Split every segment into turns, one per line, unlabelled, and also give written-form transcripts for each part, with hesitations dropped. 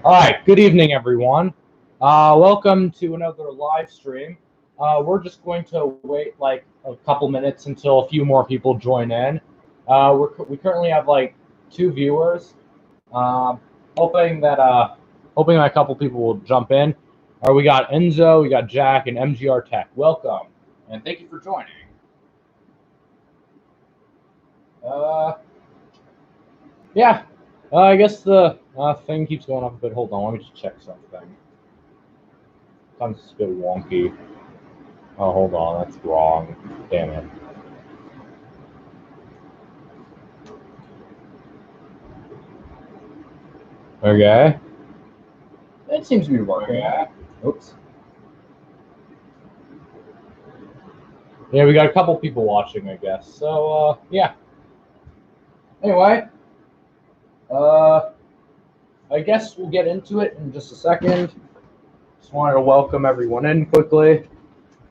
All right, good evening, everyone. Welcome to another live stream. We're just going to wait like a couple minutes until a few more people join in. We currently have like 2 viewers. Hoping that a couple people will jump in. We got Enzo, we got Jack, and MGR Tech. Welcome, and thank you for joining. Yeah. I guess the thing keeps going up a bit. Hold on, let me just check something. Sometimes it's a bit wonky. Oh, hold on, that's wrong. Damn it. Okay. It seems to be working. Okay. Oops. Yeah, we got a couple people watching, I guess. So, yeah. Anyway, I guess we'll get into it in just a second. Just wanted to welcome everyone in quickly.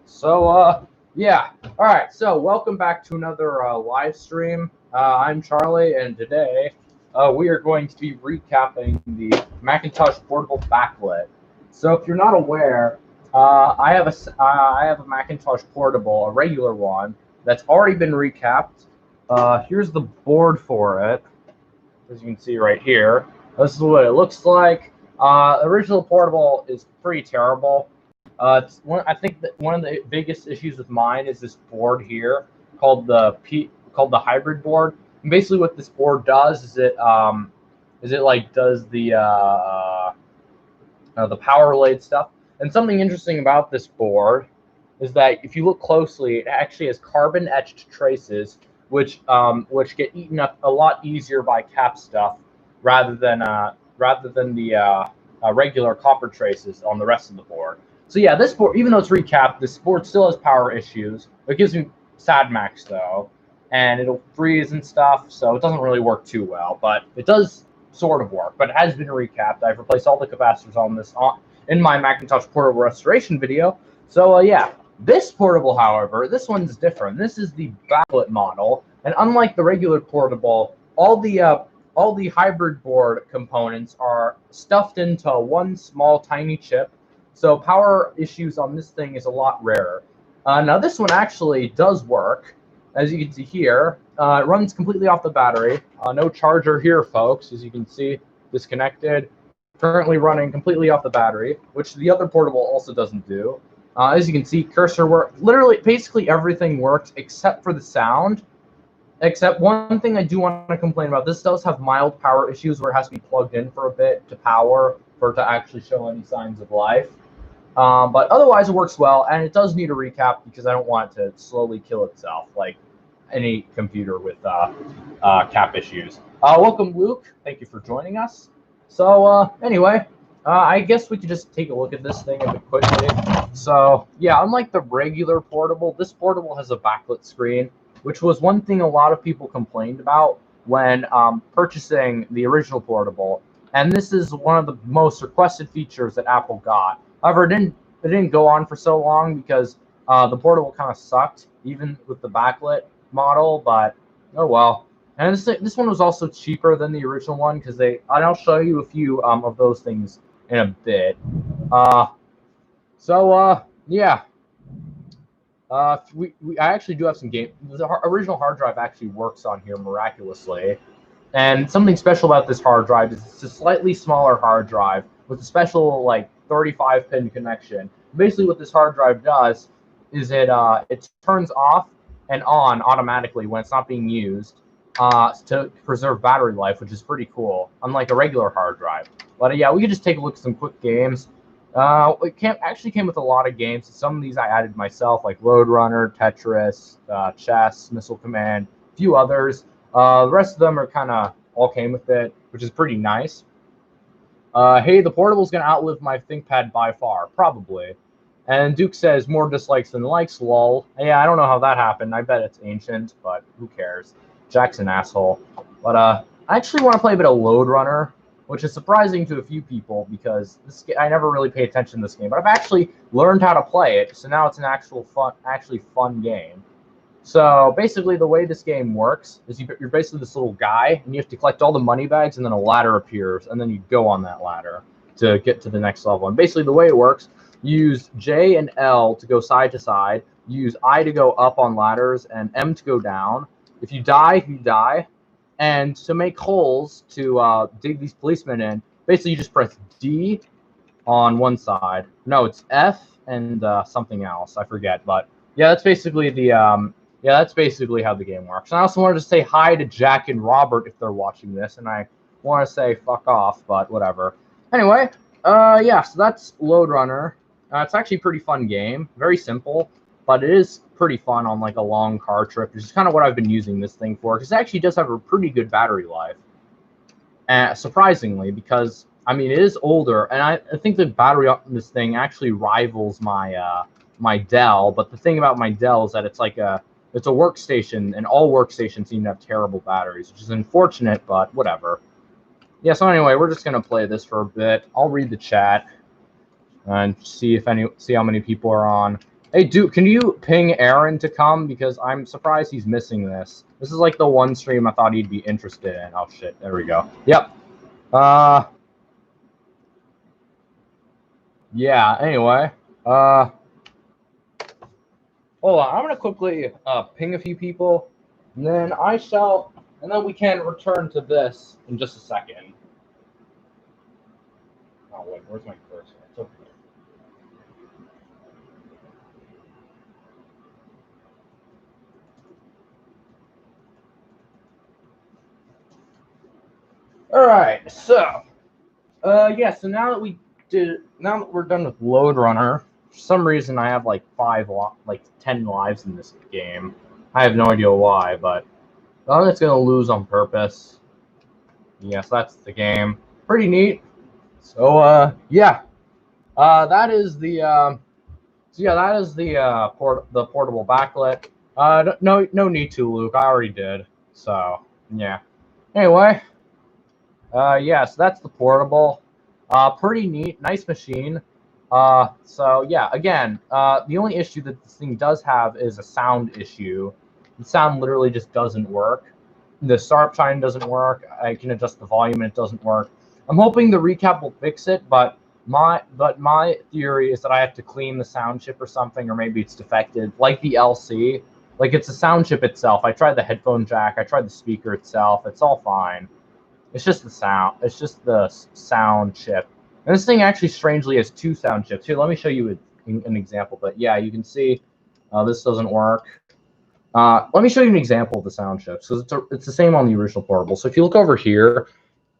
So, yeah. All right, so welcome back to another live stream. I'm Charlie, and today we are going to be recapping the Macintosh Portable Backlit. So if you're not aware, I have a Macintosh Portable, a regular one, that's already been recapped. Here's the board for it, as you can see right here. This is what it looks like. Original Portable is pretty terrible. I think that one of the biggest issues with mine is this board here called the hybrid board. And basically, what this board does is it does the power related stuff. And something interesting about this board is that if you look closely, it actually has carbon etched traces, which get eaten up a lot easier by cap stuff rather than the regular copper traces on the rest of the board. So yeah, this board, even though it's recapped, this board still has power issues. It gives me sad max though, and it'll freeze and stuff, so it doesn't really work too well. But it does sort of work. But it has been recapped. I've replaced all the capacitors on this in my Macintosh Portable restoration video. So yeah, this portable, however, this one's different. This is the Backlit model, and unlike the regular portable, all the hybrid board components are stuffed into one small tiny chip. So power issues on this thing is a lot rarer. Now this one actually does work. As you can see here, it runs completely off the battery. No charger here, folks. As you can see, disconnected. Currently running completely off the battery, which the other portable also doesn't do. As you can see, cursor work. Literally, basically everything works except for the sound. Except one thing I do want to complain about. This does have mild power issues where it has to be plugged in for a bit to power for it to actually show any signs of life. But otherwise, it works well, and it does need a recap because I don't want it to slowly kill itself like any computer with cap issues. Welcome, Luke. Thank you for joining us. So anyway, I guess we could just take a look at this thing a bit quickly. So yeah, unlike the regular portable, this portable has a backlit screen, which was one thing a lot of people complained about when purchasing the original portable. And this is one of the most requested features that Apple got. However, it didn't go on for so long because the portable kind of sucked, even with the backlit model. But oh well. And this one was also cheaper than the original one because I'll show you a few of those things in a bit. Yeah. I actually do have some game. The original hard drive actually works on here miraculously. And something special about this hard drive is it's a slightly smaller hard drive with a special like 35-pin connection. Basically, what this hard drive does is it turns off and on automatically when it's not being used to preserve battery life, which is pretty cool, unlike a regular hard drive. But yeah, we could just take a look at some quick games. It actually came with a lot of games. Some of these I added myself, like Roadrunner, Tetris, Chess, Missile Command, a few others. The rest of them are kind of all came with it, which is pretty nice. Hey, the portable's going to outlive my ThinkPad by far, probably. And Duke says, more dislikes than likes, lol. Yeah, I don't know how that happened. I bet it's ancient, but who cares? Jack's an asshole. But I actually want to play a bit of Load Runner, which is surprising to a few people because I never really pay attention to this game. But I've actually learned how to play it, so now it's an actually fun game. So basically, the way this game works is you're basically this little guy, and you have to collect all the money bags, and then a ladder appears, and then you go on that ladder. to get to the next level. And basically the way it works, you use J and L to go side to side, you use I to go up on ladders, and M to go down. If you die, you die. And to make holes to dig these policemen in, basically you just press D on one side. No, it's F and something else. I forget, but yeah, that's basically the that's basically how the game works. And I also wanted to say hi to Jack and Robert if they're watching this, and I want to say fuck off, but whatever. Anyway, yeah, so that's Load Runner. It's actually a pretty fun game, very simple, but it is pretty fun on like a long car trip, which is kind of what I've been using this thing for, because it actually does have a pretty good battery life. Surprisingly, because I mean it is older, and I think the battery on this thing actually rivals my my Dell. But the thing about my Dell is that it's a workstation, and all workstations seem to have terrible batteries, which is unfortunate, but whatever. Yeah, so anyway, we're just gonna play this for a bit. I'll read the chat and see how many people are on. Hey, dude, can you ping Aaron to come? Because I'm surprised he's missing this. This is like the one stream I thought he'd be interested in. Oh shit, there we go. Yep. Yeah, anyway. Hold on, I'm gonna quickly ping a few people, and then we can return to this in just a second. Oh wait, where's my cursor? It's over here. All right, so yeah, so now that we're done with Load Runner, for some reason I have like 10 lives in this game. I have no idea why, but I'm just gonna lose on purpose. Yes, that's the game. Pretty neat. So yeah, that is the portable backlit. No need to, Luke. I already did. So yeah. Anyway, yeah, so that's the portable. Pretty neat, nice machine. So yeah, again, the only issue that this thing does have is a sound issue. The sound literally just doesn't work. The startup chime doesn't work. I can adjust the volume and it doesn't work. I'm hoping the recap will fix it, but my theory is that I have to clean the sound chip or something, or maybe it's defective, like the LC. Like it's the sound chip itself. I tried the headphone jack. I tried the speaker itself. It's all fine. It's just the sound. It's just the sound chip. And this thing actually strangely has two sound chips. Here, let me show you an example. But yeah, you can see this doesn't work. Let me show you an example of the sound chips, because it's the same on the original portable. So if you look over here,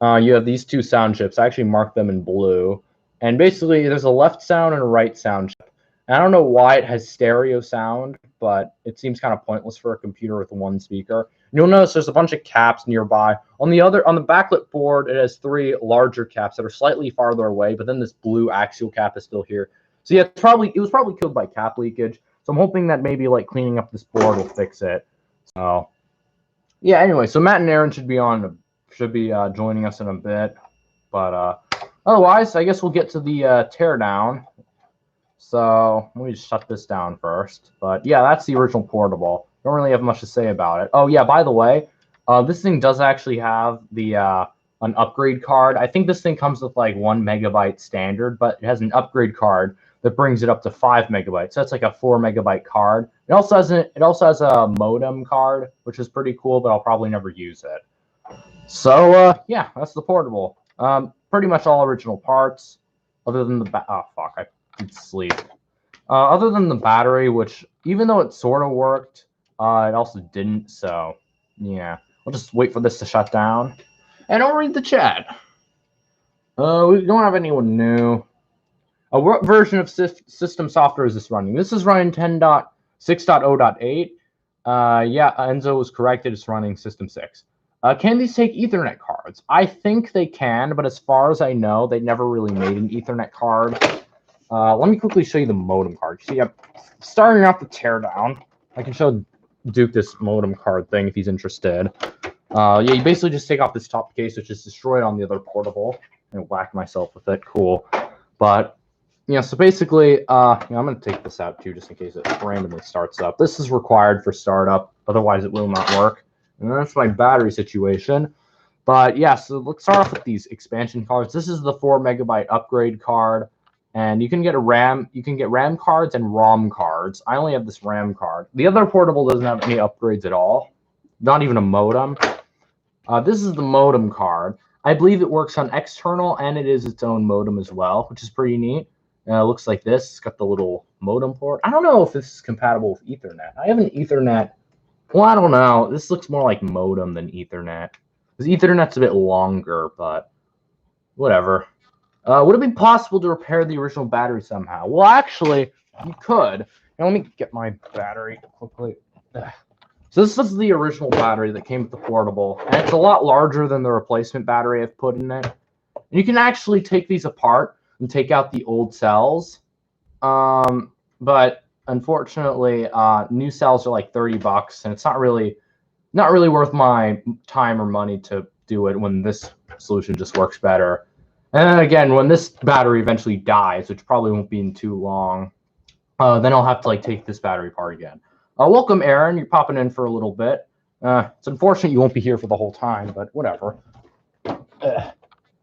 you have these two sound chips. I actually marked them in blue. And basically, there's a left sound and a right sound chip. And I don't know why it has stereo sound, but it seems kind of pointless for a computer with one speaker. You'll notice there's a bunch of caps nearby. On the backlit board, it has three larger caps that are slightly farther away, but then this blue axial cap is still here. So yeah, it was probably killed by cap leakage. So I'm hoping that maybe like cleaning up this board will fix it. So yeah, anyway, so Matt and Aaron should be joining us in a bit. But otherwise, I guess we'll get to the teardown. So let me just shut this down first. But yeah, that's the original portable. Don't really have much to say about it. Oh yeah, by the way, this thing does actually have the an upgrade card. I think this thing comes with like 1 megabyte standard, but it has an upgrade card that brings it up to 5 megabytes. So that's like a 4 megabyte card. It also has a modem card, which is pretty cool, but I'll probably never use it. So yeah, that's the portable. Pretty much all original parts, other than the I did sleep. Other than the battery, which even though it sort of worked, it also didn't. So yeah, we'll just wait for this to shut down, and I'll read the chat. We don't have anyone new. What version of system software is this running? This is running 10.6.0.8. Yeah, Enzo was corrected. It's running System 6. Can these take Ethernet cards? I think they can, but as far as I know, they never really made an Ethernet card. Let me quickly show you the modem card. See, I'm starting off the teardown. I can show Duke this modem card thing if he's interested. Yeah, you basically just take off this top case, which is destroyed on the other portable, and whack myself with it. Cool. But yeah, so basically, I'm going to take this out too, just in case it randomly starts up. This is required for startup, otherwise it will not work. And that's my battery situation. But yeah, so let's start off with these expansion cards. This is the 4 MB upgrade card, and you can get RAM cards and ROM cards. I only have this RAM card. The other portable doesn't have any upgrades at all, not even a modem. This is the modem card. I believe it works on external, and it is its own modem as well, which is pretty neat. It looks like this. It's got the little modem port. I don't know if this is compatible with Ethernet. I have an Ethernet. Well, I don't know. This looks more like modem than Ethernet. Because Ethernet's a bit longer, but whatever. Would it be possible to repair the original battery somehow? Well, actually, you could. Now, let me get my battery quickly. So this is the original battery that came with the portable, and it's a lot larger than the replacement battery I've put in it. And you can actually take these apart and take out the old cells. But unfortunately, new cells are like $30, and it's not really worth my time or money to do it when this solution just works better. And then again, when this battery eventually dies, which probably won't be in too long, then I'll have to like take this battery apart again. Welcome, Aaron. You're popping in for a little bit. It's unfortunate you won't be here for the whole time, but whatever.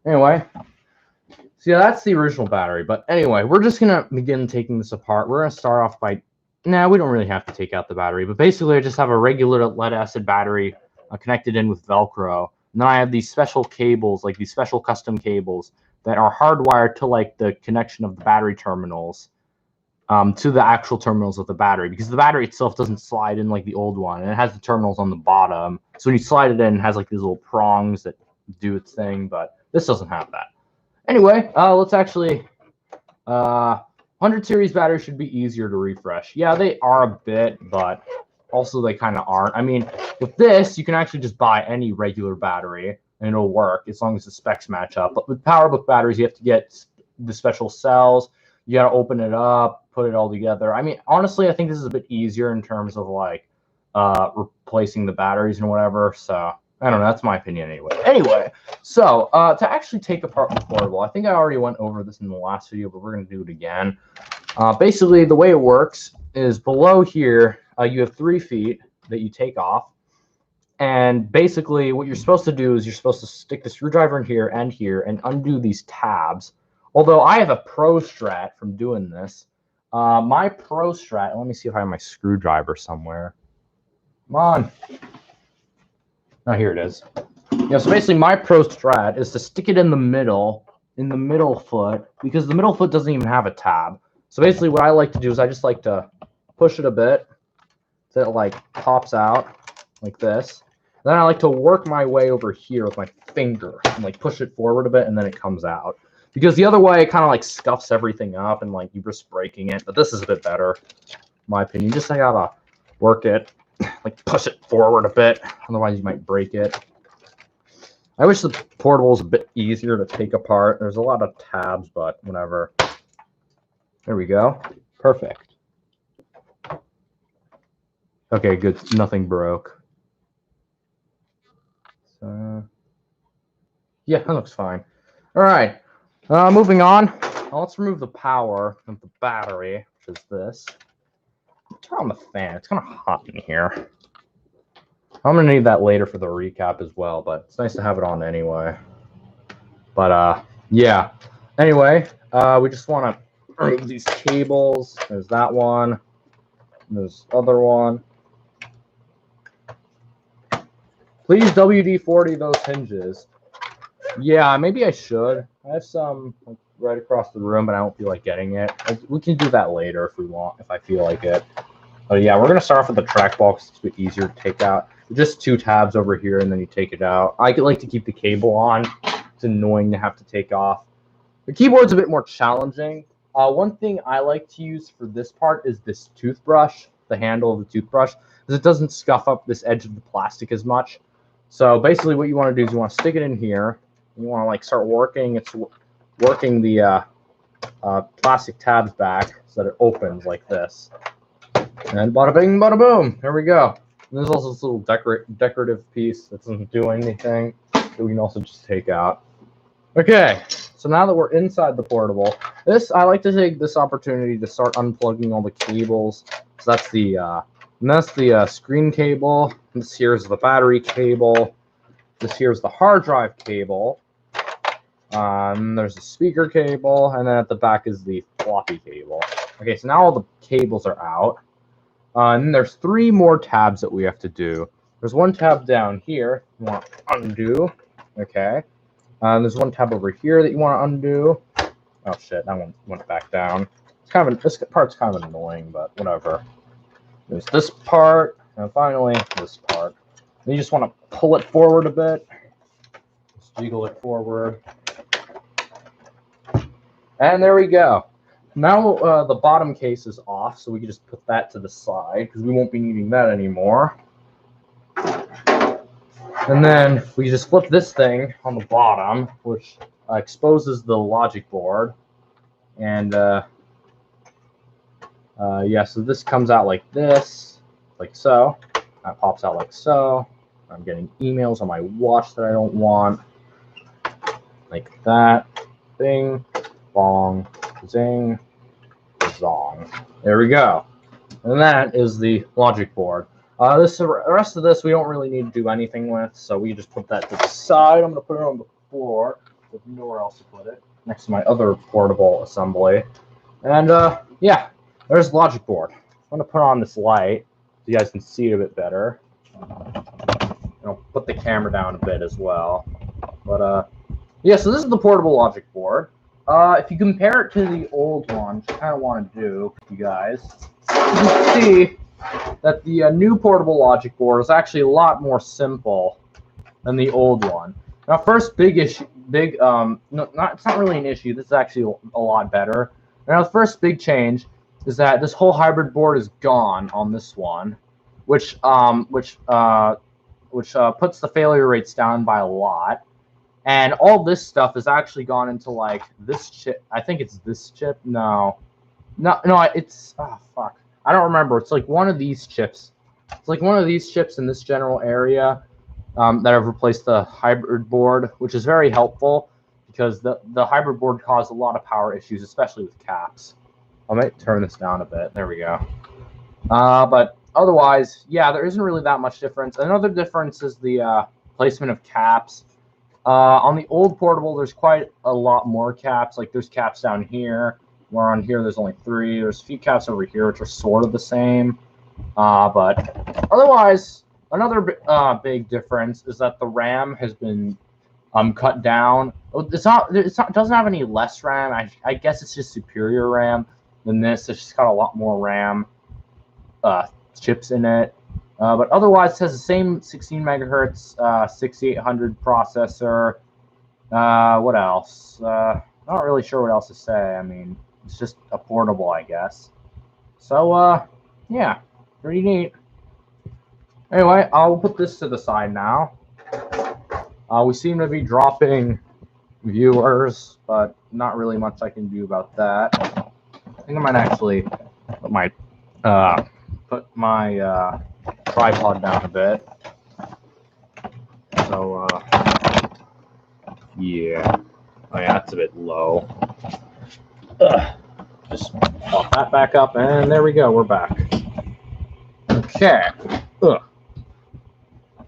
Anyway, so yeah, that's the original battery. But anyway, we're just going to begin taking this apart. We're going to start off by... Nah, we don't really have to take out the battery, but basically I just have a regular lead-acid battery connected in with Velcro. And then I have these special cables, like these special custom cables that are hardwired to like the connection of the battery terminals to the actual terminals of the battery, because the battery itself doesn't slide in like the old one, and it has the terminals on the bottom. So when you slide it in, it has like these little prongs that do its thing, but this doesn't have that. Anyway, let's actually... 100 series batteries should be easier to refresh. Yeah, they are a bit, but also they kind of aren't. I mean, with this, you can actually just buy any regular battery, and it'll work as long as the specs match up. But with PowerBook batteries, you have to get the special cells. You got to open it up, put it all together. I mean, honestly, I think this is a bit easier in terms of like replacing the batteries and whatever. So I don't know. That's my opinion anyway. Anyway, so to actually take apart the portable, I think I already went over this in the last video, but we're going to do it again. Basically, the way it works is below here, you have 3 feet that you take off. And basically, what you're supposed to do is you're supposed to stick the screwdriver in here and undo these tabs. Although I have a Pro Strat from doing this. My Pro Strat, let me see if I have my screwdriver somewhere. Come on. Oh, here it is. Yeah, so basically my Pro Strat is to stick it in the middle foot, because the middle foot doesn't even have a tab. So basically what I like to do is I just like to push it a bit so it like pops out like this. And then I like to work my way over here with my finger and like push it forward a bit, and then it comes out. Because the other way it kind of like scuffs everything up and like you're just breaking it. But this is a bit better, in my opinion. You just gotta work it, like push it forward a bit, otherwise you might break it. I wish the portable was a bit easier to take apart. There's a lot of tabs, but whatever. There we go. Perfect. Okay, good. Nothing broke. So, yeah, that looks fine. All right. Moving on. Let's remove the power of the battery, which is this. Turn on the fan. It's kind of hot in here. I'm going to need that later for the recap as well, but it's nice to have it on anyway. But, yeah. Anyway, we just want to remove these cables. There's that one. There's the other one. Please WD-40 those hinges. Yeah, maybe I should. I have some like, right across the room, but I don't feel like getting it. We can do that later if we want, if I feel like it. But yeah, we're going to start off with the trackball because it's a bit easier to take out. Just 2 tabs over here, and then you take it out. I like to keep the cable on. It's annoying to have to take off. The keyboard's a bit more challenging. One thing I like to use for this part is this toothbrush, the handle of the toothbrush, because it doesn't scuff up this edge of the plastic as much. So basically what you want to do is you want to stick it in here. You want to like start working the plastic tabs back so that it opens like this. And bada bing, bada boom. There we go. And there's also this little decorative piece that doesn't do anything that we can also just take out. Okay, so now that we're inside the portable, I like to take this opportunity to start unplugging all the cables. So that's the screen cable. This here is the battery cable. this here is the hard drive cable. There's a speaker cable, and then at the back is the floppy cable. Okay, so now all the cables are out. And then there's 3 more tabs that we have to do. There's one tab down here you want to undo. Okay. There's one tab over here that you want to undo. Oh shit, that one went back down. It's kind of this part's kind of annoying, but whatever. There's this part, and finally this part. And you just want to pull it forward a bit. Just jiggle it forward. And there we go. Now the bottom case is off, so we can just put that to the side because we won't be needing that anymore. And then we just flip this thing on the bottom, which exposes the logic board. And yeah, so this comes out like this, like so. That pops out like so. I'm getting emails on my watch that I don't want. Like that. Bing, bong, zing, zong. There we go. And that is the logic board. The rest of this we don't really need to do anything with, so we just put that to the side. I'm going to put it on the floor. There's nowhere else to put it. Next to my other portable assembly. And yeah, there's the logic board. I'm going to put on this light so you guys can see it a bit better. I'll put the camera down a bit as well. But yeah, so this is the portable logic board. If you compare it to the old one, which I kind of want to do, you guys, you can see that the new portable logic board is actually a lot more simple than the old one. Now, first big issue, it's not really an issue. This is actually a lot better. Now, the first big change is that this whole hybrid board is gone on this one, which puts the failure rates down by a lot. And all this stuff has actually gone into like this chip. I think it's this chip. No, it's fuck. I don't remember. It's like one of these chips. It's like one of these chips in this general area that have replaced the hybrid board, which is very helpful because the hybrid board caused a lot of power issues, especially with caps. I might turn this down a bit. There we go. But otherwise, yeah, there isn't really that much difference. Another difference is the placement of caps. On the old portable, there's quite a lot more caps. Like there's caps down here, where on here there's only 3. There's a few caps over here, which are sort of the same. But otherwise, another big difference is that the RAM has been cut down. It doesn't have any less RAM. I guess it's just superior RAM than this. It's just got a lot more RAM chips in it. But otherwise, it has the same 16 megahertz 6800 processor. What else? Not really sure what else to say. I mean, it's just a portable, I guess. So, yeah, pretty neat. Anyway, I'll put this to the side now. We seem to be dropping viewers, but not really much I can do about that. I think I might actually put my tripod down a bit. So, yeah. Oh, yeah, that's a bit low. Just pop that back up, and there we go. We're back. Okay. All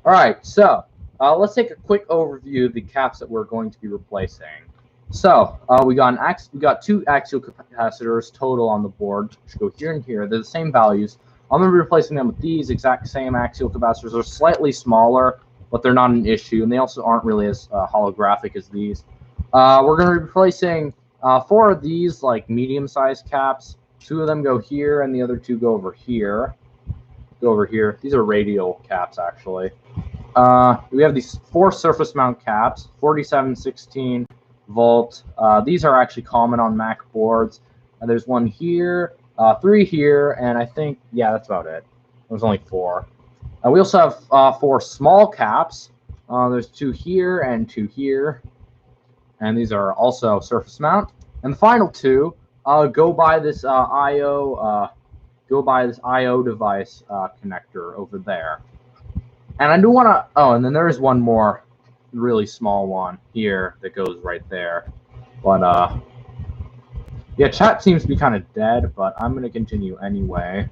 right, so let's take a quick overview of the caps that we're going to be replacing. So we got 2 axial capacitors total on the board, which go here and here. They're the same values. I'm going to be replacing them with these exact same axial capacitors. They're slightly smaller, but they're not an issue, and they also aren't really as holographic as these. We're going to be replacing 4 of these, like medium-sized caps. 2 of them go here, and the other 2 go over here. These are radial caps, actually. We have these 4 surface mount caps, 4716 volt. These are actually common on Mac boards. There's 1 here, 3 here, and I think, yeah, that's about it. There's only 4. We also have 4 small caps. There's 2 here and 2 here. And these are also surface mount. And the final 2 go by this I/O device connector over there. And I do want to. Oh, and then there is 1 more, really small one here that goes right there. But yeah, chat seems to be kind of dead, but I'm going to continue anyway.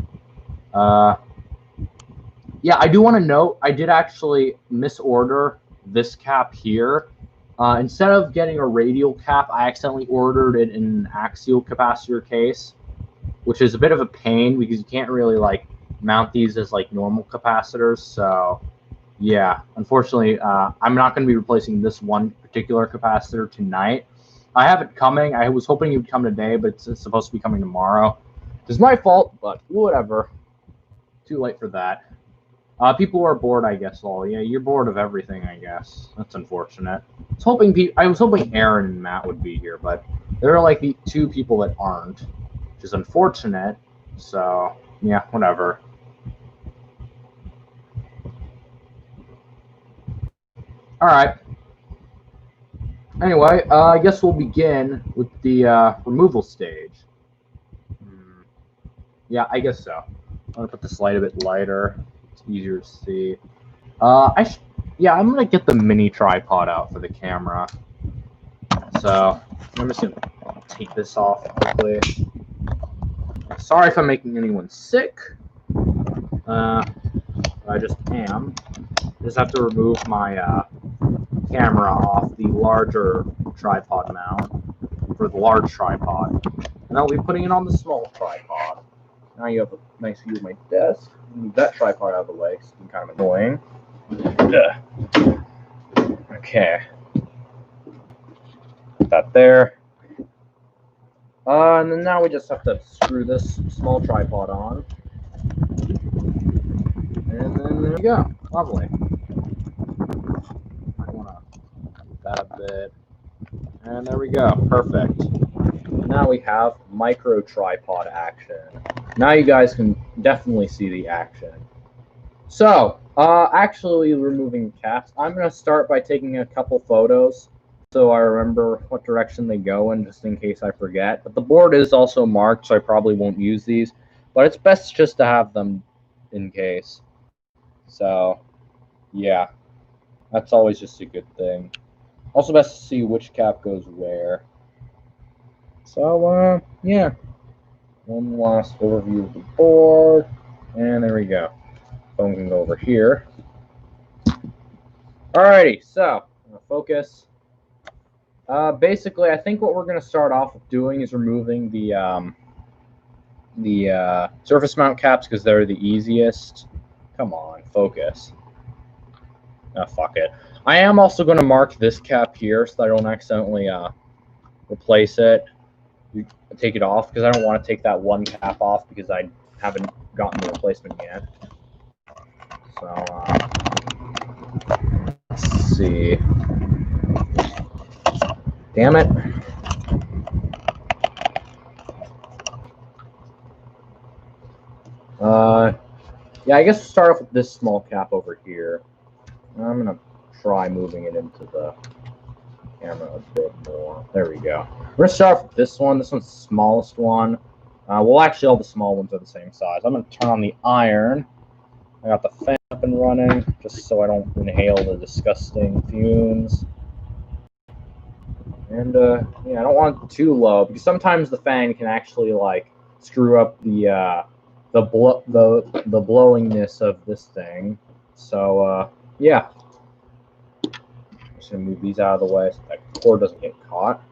Yeah, I do want to note I did actually misorder this cap here. Instead of getting a radial cap, I accidentally ordered it in an axial capacitor case, which is a bit of a pain because you can't really like mount these as like normal capacitors. So yeah, unfortunately, I'm not going to be replacing this one particular capacitor tonight. I have it coming. I was hoping it would come today, but it's supposed to be coming tomorrow. It's my fault, but whatever. Too late for that. People are bored, I guess. All yeah, you're bored of everything, I guess. That's unfortunate. I was hoping Aaron and Matt would be here, but there are like the two people that aren't, which is unfortunate. So yeah, whatever. All right. Anyway, I guess we'll begin with the removal stage. Yeah, I guess so. I'm gonna put this light a bit lighter. It's easier to see. Yeah, I'm gonna get the mini tripod out for the camera. So I'm just gonna take this off quickly. Sorry if I'm making anyone sick. I just am. Just have to remove my camera off the larger tripod mount for the large tripod, and I'll be putting it on the small tripod. Now you have a nice view of my desk. Move that tripod out of the way, because it's kind of annoying. Okay. Put that there. And then now we just have to screw this small tripod on. And then there we go. Lovely. I want to move that a bit. And there we go. Perfect. Now we have micro tripod action. Now you guys can definitely see the action. So, actually removing caps, I'm going to start by taking a couple photos so I remember what direction they go in, just in case I forget. But the board is also marked, so I probably won't use these. But it's best just to have them in case. So, yeah, that's always just a good thing. Also best to see which cap goes where. So, yeah. One last overview of the board. And there we go. Phone can go over here. Alrighty, so, focus. Basically, I think what we're going to start off with doing is removing the surface mount caps because they're the easiest. Come on, focus. Oh, fuck it. I am also going to mark this cap here so that I don't accidentally replace it. Take it off because I don't want to take that one cap off because I haven't gotten the replacement yet. So, let's see. Damn it. Yeah, I guess we'll start off with this small cap over here. I'm going to try moving it into the camera a bit more. There we go. We're going to start off with this one. This one's the smallest one. Well, actually, all the small ones are the same size. I'm going to turn on the iron. I got the fan up and running, just so I don't inhale the disgusting fumes. And, yeah, I don't want it too low, because sometimes the fan can actually, like, screw up the blowingness of this thing. So, yeah. I'm just going to move these out of the way so that cord doesn't get caught.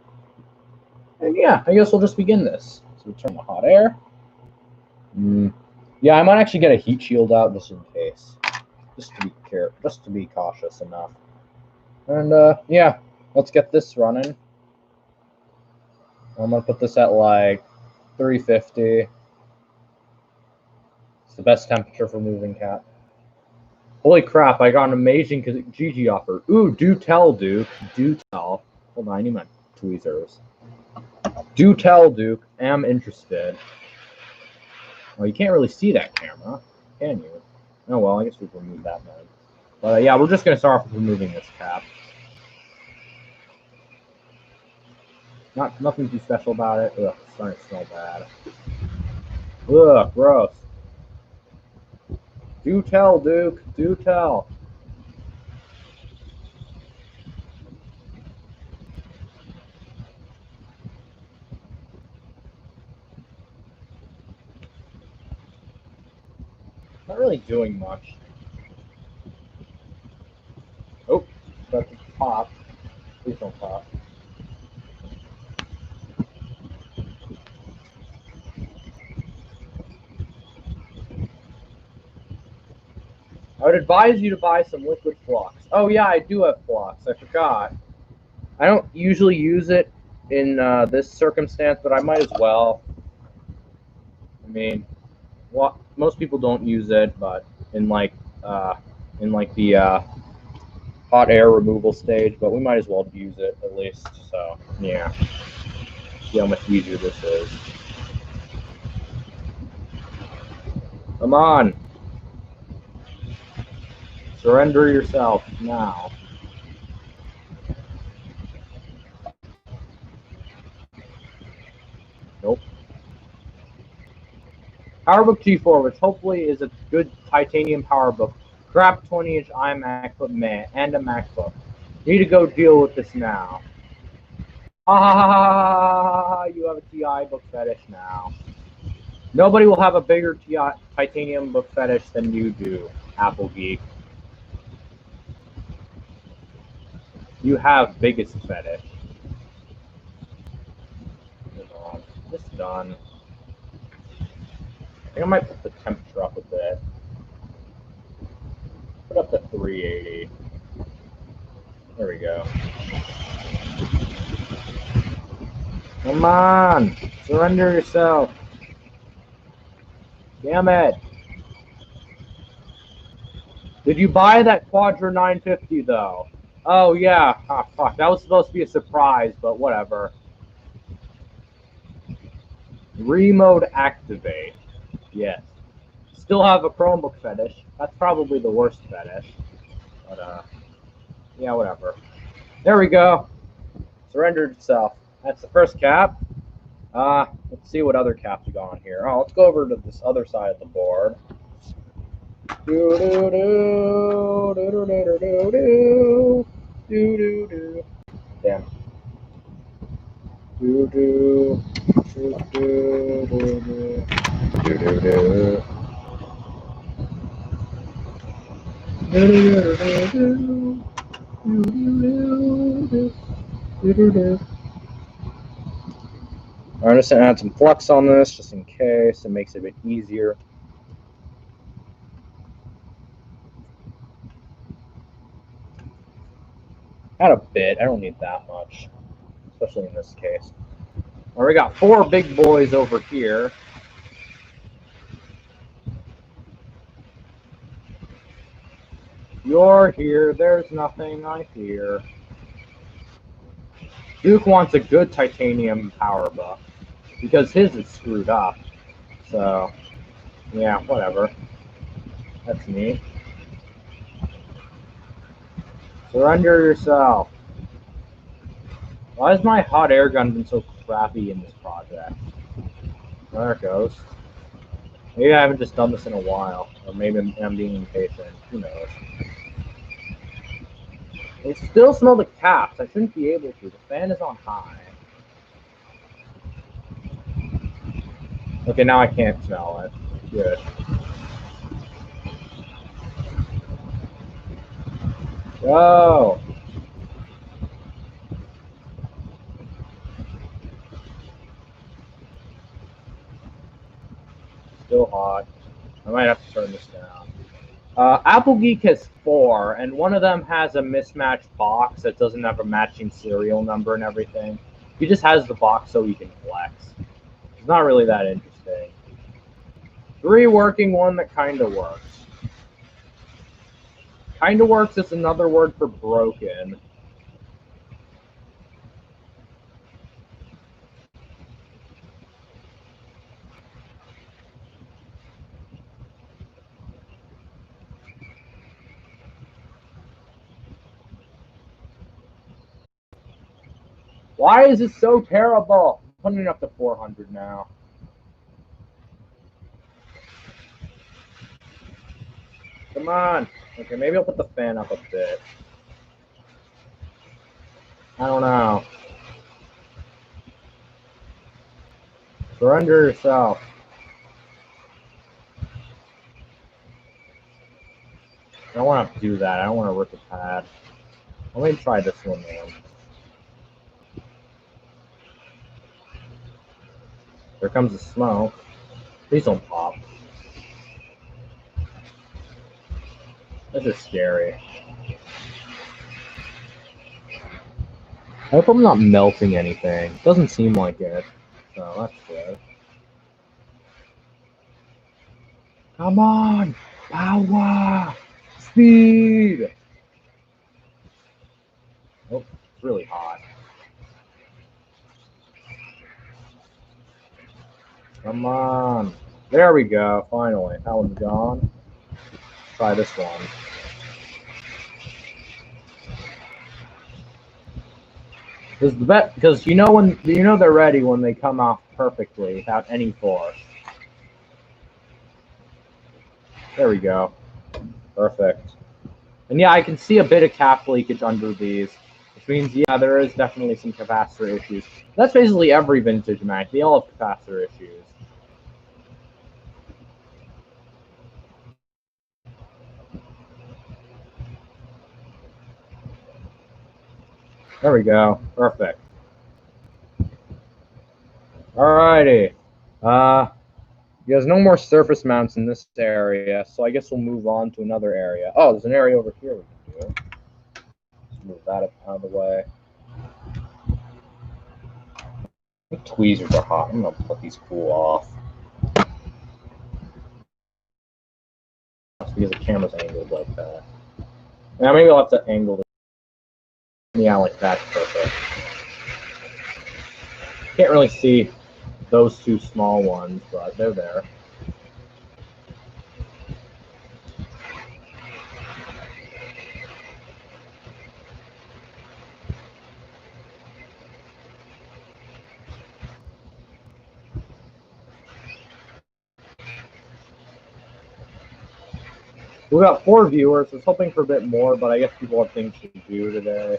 And, yeah, I guess we'll just begin this. So we turn the hot air. Yeah, I might actually get a heat shield out just in case. Just to be cautious enough. And, yeah, let's get this running. I'm going to put this at, like, 350. It's the best temperature for moving cap. Holy crap, I got an amazing GG offer. Ooh, do tell, Duke. Do tell. Hold on, I need my tweezers. Do tell, Duke. Am interested. Well, you can't really see that camera, can you? Oh, well, I guess we can remove that then. But, yeah, we're just going to start off with removing this cap. Nothing too special about it. Ugh, it's starting to smell bad. Ugh, gross. Do tell, Duke. Do tell. Not really doing much. Oh, that's at the top. Please don't pop. I would advise you to buy some liquid flux. Oh yeah, I do have flux. I forgot. I don't usually use it in this circumstance, but I might as well. I mean, well, most people don't use it, but in like the hot air removal stage, but we might as well use it at least. So yeah, see how much easier this is. Come on, surrender yourself now. Nope. PowerBook G4, which hopefully is a good titanium PowerBook. Crap 20-inch iMac, but man, and a MacBook. Need to go deal with this now. Ah, you have a TI book fetish now. Nobody will have a bigger TI titanium book fetish than you do, Apple Geek. You have biggest fetish. Just done. I think I might put the temperature up a bit. Put up to 380. There we go. Come on! Surrender yourself. Damn it. Did you buy that Quadra 950 though? Oh yeah. Ah, fuck. That was supposed to be a surprise, but whatever. Remote activate. Yes. Still have a Chromebook fetish. That's probably the worst fetish. But yeah, whatever. There we go. Surrendered itself. That's the first cap. Let's see what other caps we got on here. Oh, let's go over to this other side of the board. Damn. I'm just going to add some flux on this just in case. It makes it a bit easier. Add a bit. I don't need that much, especially in this case. Well, we got 4 big boys over here. You're here. There's nothing I hear. Duke wants a good titanium PowerBook because his is screwed up. So, yeah, whatever. That's neat. Surrender yourself. Why has my hot air gun been so crappy in this project? There it goes. Maybe I haven't just done this in a while, or maybe I'm being impatient. Who knows? I still smell the caps. I shouldn't be able to. The fan is on high. Okay, now I can't smell it. Good. Go! Still hot. I might have to turn this down. Apple Geek has 4, and one of them has a mismatched box that doesn't have a matching serial number and everything. He just has the box so he can flex. It's not really that interesting. 3 working, 1 that kind of works. Kind of works is another word for broken. Why is it so terrible? I'm putting it up to 400 now. Come on. Okay, maybe I'll put the fan up a bit. I don't know. Surrender yourself. I don't want to do that. I don't want to rip the pad. Let me try this one, man. Here comes the smoke. Please don't pop. This is scary. I hope I'm not melting anything. Doesn't seem like it. So that's good. Come on! Power! Speed! Oh, it's really hot. Come on. There we go. Finally. That one's gone. Try this one. Because you know they're ready when they come off perfectly without any force. There we go. Perfect. And yeah, I can see a bit of cap leakage under these, which means, yeah, there is definitely some capacitor issues. That's basically every vintage Mac. They all have capacitor issues. There we go. Perfect. Alrighty. There's no more surface mounts in this area, so I guess we'll move on to another area. Oh, there's an area over here we can do. Let's move that up out of the way. The tweezers are hot. I'm gonna let these cool off. That's because the camera's angled like that. Now maybe I'll have to angle it. Yeah, like that's perfect. Can't really see those two small ones, but they're there. We got 4 viewers. I was hoping for a bit more, but I guess people have things to do today.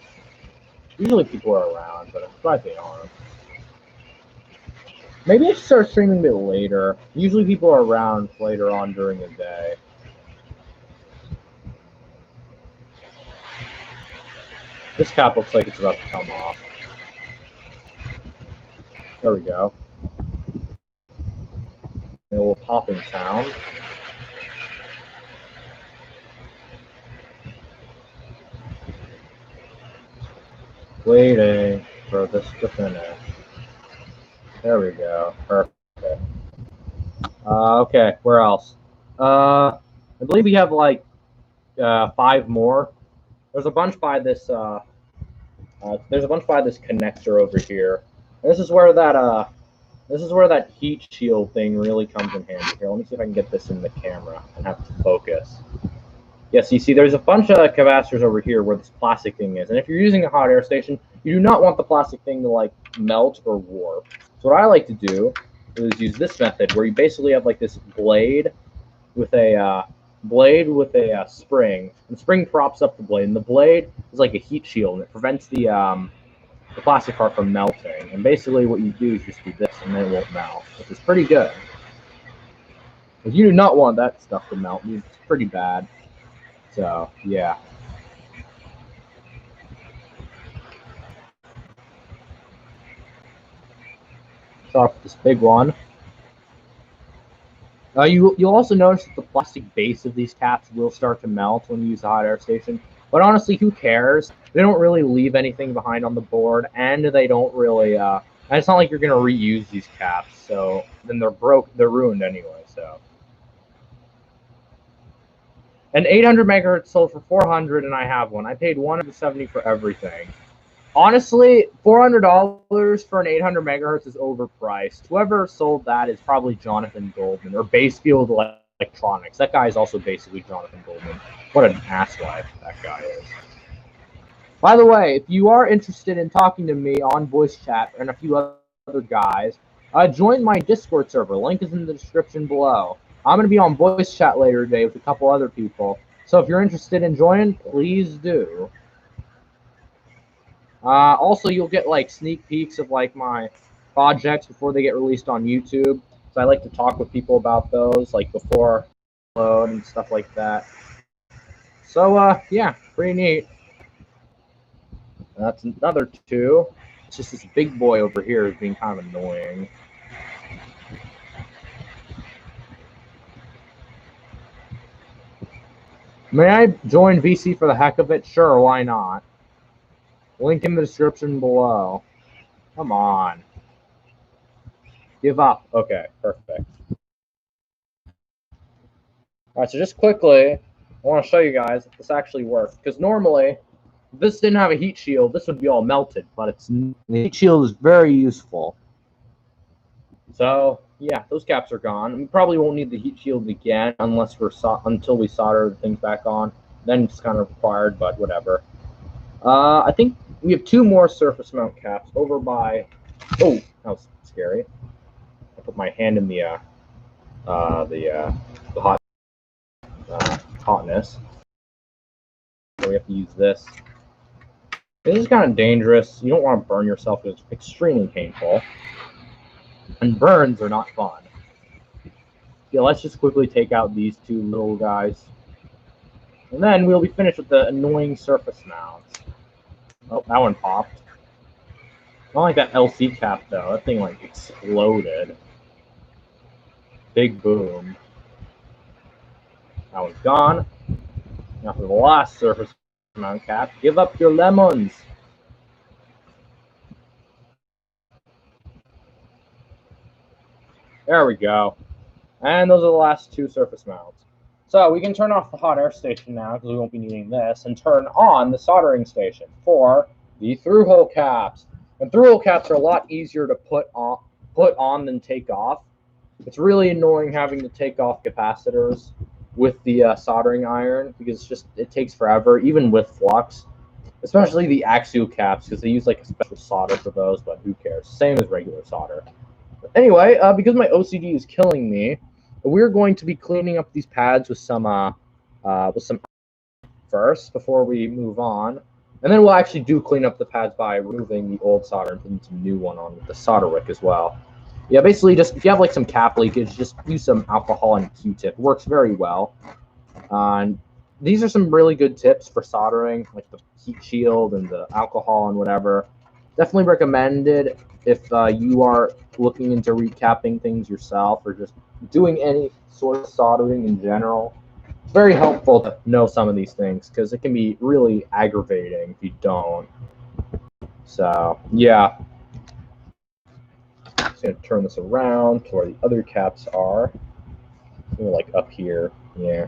Usually people are around, but I'm glad they aren't. Maybe I should start streaming a bit later. Usually people are around later on during the day. This cap looks like it's about to come off. There we go. A little popping sound. Waiting for this to finish. There we go. Perfect. Okay, where else? I believe we have like 5 more. There's a bunch by this. There's a bunch by this connector over here. And this is where that heat shield thing really comes in handy. Here, let me see if I can get this in the camera and have it focus. Yes, you see, there's a bunch of capacitors over here where this plastic thing is. And if you're using a hot air station, you do not want the plastic thing to like melt or warp. So what I like to do is use this method where you basically have like this blade with a spring. The spring props up the blade, and the blade is like a heat shield, and it prevents the plastic part from melting. And basically what you do is just do this, and then it won't melt, which is pretty good. Because you do not want that stuff to melt. It's pretty bad. So, yeah. Start with this big one. You'll also notice that the plastic base of these caps will start to melt when you use a hot air station. But honestly, who cares? They don't really leave anything behind on the board, and they don't really. And it's not like you're going to reuse these caps, so then they're ruined anyway. So. An 800 megahertz sold for 400, and I have one. I paid $170 for everything. Honestly, $400 for an 800 megahertz is overpriced. Whoever sold that is probably Jonathan Goldman or Basefield Electronics. That guy is also basically Jonathan Goldman. What an asswipe that guy is. By the way, if you are interested in talking to me on voice chat and a few other guys, join my Discord server. Link is in the description below. I'm going to be on voice chat later today with a couple other people. So if you're interested in joining, please do. Also, you'll get like sneak peeks of like my projects before they get released on YouTube. So I like to talk with people about those, like before load and stuff like that. So yeah, pretty neat. And that's another 2. It's just this big boy over here is being kind of annoying. May I join VC for the heck of it? Sure, why not? Link in the description below. Come on. Give up. Okay, perfect. Alright, so just quickly, I want to show you guys if this actually works. Because normally, if this didn't have a heat shield, this would be all melted. But the heat shield is very useful. So, yeah, those caps are gone. We probably won't need the heat shield again until we solder the things back on. Then it's kind of required, but whatever. I think we have 2 more surface mount caps over by... Oh, that was scary. I put my hand in the hotness. So we have to use this. This is kind of dangerous. You don't want to burn yourself. It's extremely painful. And burns are not fun. Yeah, let's just quickly take out these 2 little guys. And then we'll be finished with the annoying surface mounts. Oh, that one popped. Not like that LC cap, though. That thing, like, exploded. Big boom. That one's gone. Now for the last surface mount cap. Give up your lemons! There we go. And those are the last 2 surface mounts. So we can turn off the hot air station now because we won't be needing this, and turn on the soldering station for the through-hole caps. And through-hole caps are a lot easier to put on than take off. It's really annoying having to take off capacitors with the soldering iron because it takes forever, even with flux. Especially the axial caps because they use like a special solder for those, but who cares? Same as regular solder. But anyway, because my OCD is killing me, we're going to be cleaning up these pads with some first before we move on, and then we'll actually clean up the pads by removing the old solder and putting some new one on with the solder wick as well. Yeah, basically, just if you have like some cap leakage, just use some alcohol and a Q-tip. It works very well. And these are some really good tips for soldering, like the heat shield and the alcohol and whatever. Definitely recommended if you are looking into recapping things yourself or just doing any sort of soldering in general. It's very helpful to know some of these things because it can be really aggravating if you don't. So, yeah. I'm just going to turn this around to where the other caps are. They're like up here. Yeah.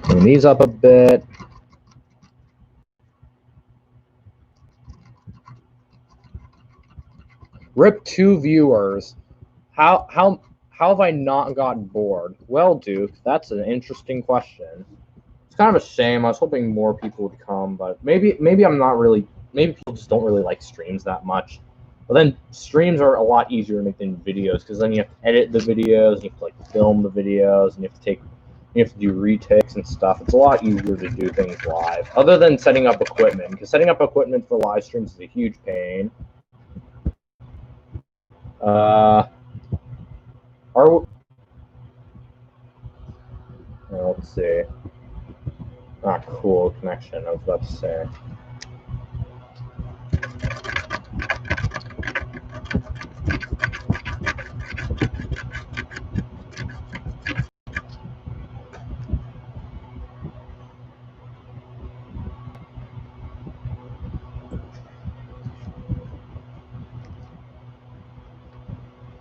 Bring these up a bit. Rip 2 viewers. How have I not gotten bored? Well, Duke, that's an interesting question. It's kind of a shame. I was hoping more people would come, but maybe I'm not really. Maybe people just don't really like streams that much. But then streams are a lot easier to make than videos because then you have to edit the videos, and you have to like film the videos, and you have to do retakes and stuff. It's a lot easier to do things live, other than setting up equipment, because setting up equipment for live streams is a huge pain. Let's see. Ah, cool connection. I was about to say.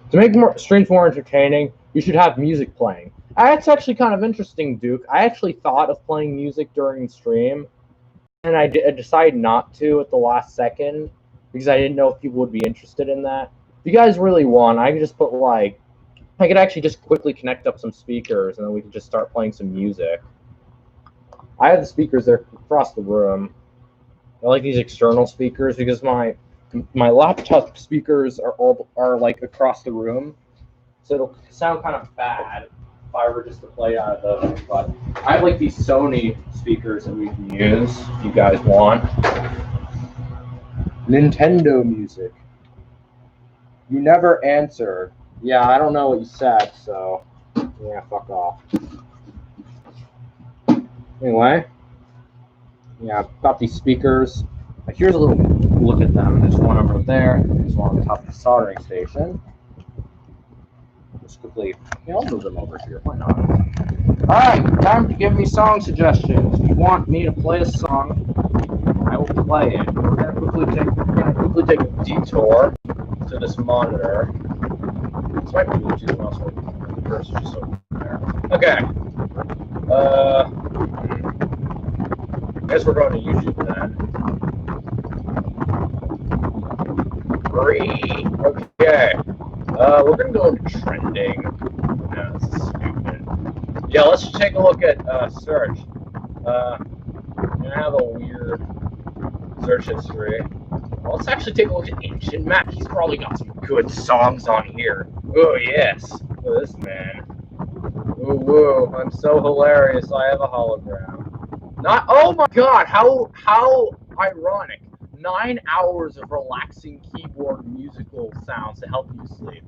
To make streams more entertaining, you should have music playing. That's actually kind of interesting, Duke. I actually thought of playing music during the stream, and I decided not to at the last second because I didn't know if people would be interested in that. If you guys really want, I could just put I could actually just quickly connect up some speakers, and then we could just start playing some music. I have the speakers there across the room. I like these external speakers because my laptop speakers are like across the room, so it'll sound kind of bad if I were just to play out of those. But I have like these Sony speakers that we can use if you guys want. Nintendo music. You never answered. Yeah, I don't know what you said, so yeah, fuck off. Anyway, yeah, I've got these speakers. Here's a little look at them. There's one over there. There's one on the top of the soldering station. Just quickly, I'll move them over here. Why not? Alright, time to give me song suggestions. If you want me to play a song, I will play it. We're gonna quickly take a detour to this monitor. This might be Bluetooth also. The cursor's just over there. Okay. I guess we're going to YouTube then. 3. Okay. We're gonna go into trending. No, this is stupid. Yeah, let's just take a look at search. I have a weird search history. Well, let's actually take a look at Ancient Mac. He's probably got some good songs on here. Oh yes, look at this man. Ooh, woo! I'm so hilarious. I have a hologram. Not. Oh my God! How ironic. 9 hours of relaxing keyboard musical sounds to help you sleep.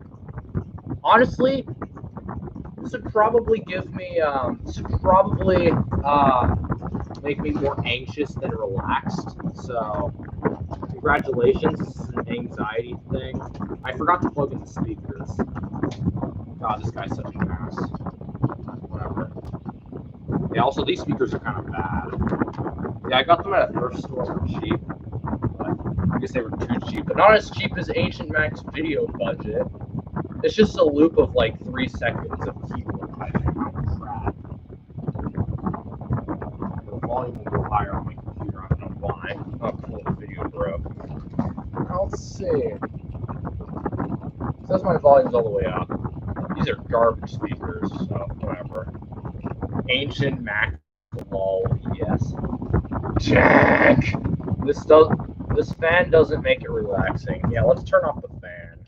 Honestly, this would probably give me, make me more anxious than relaxed. So, congratulations, this is an anxiety thing. I forgot to plug in the speakers. God, this guy's such an ass. Whatever. Yeah, also, these speakers are kind of bad. Yeah, I got them at a thrift store for cheap. I guess they were too cheap, but not as cheap as Ancient Mac's video budget. It's just a loop of like 3 seconds of keyboard typing. Crap. The volume will go higher on my computer. I don't know why. Oh, cool. The video broke. Let's see. It says my volume's all the way up. These are garbage speakers, so whatever. Ancient Mac. Lol. Yes. Jack. This fan doesn't make it relaxing. Yeah, let's turn off the fan.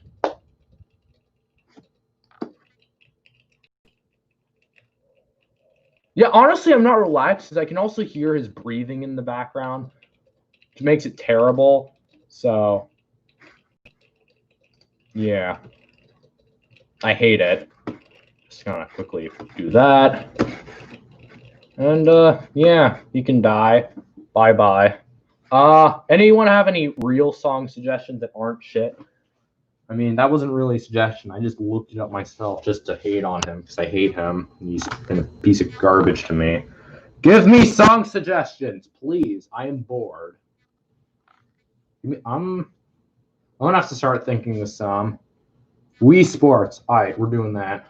Yeah, honestly, I'm not relaxed because I can also hear his breathing in the background, which makes it terrible. So, yeah, I hate it. Just gonna quickly do that. And, yeah, you can die. Bye-bye. Anyone have any real song suggestions that aren't shit? I mean, that wasn't really a suggestion. I just looked it up myself just to hate on him because I hate him. He's been a piece of garbage to me. Give me song suggestions, please. I am bored. I'm gonna have to start thinking of some. Wii Sports. All right, we're doing that.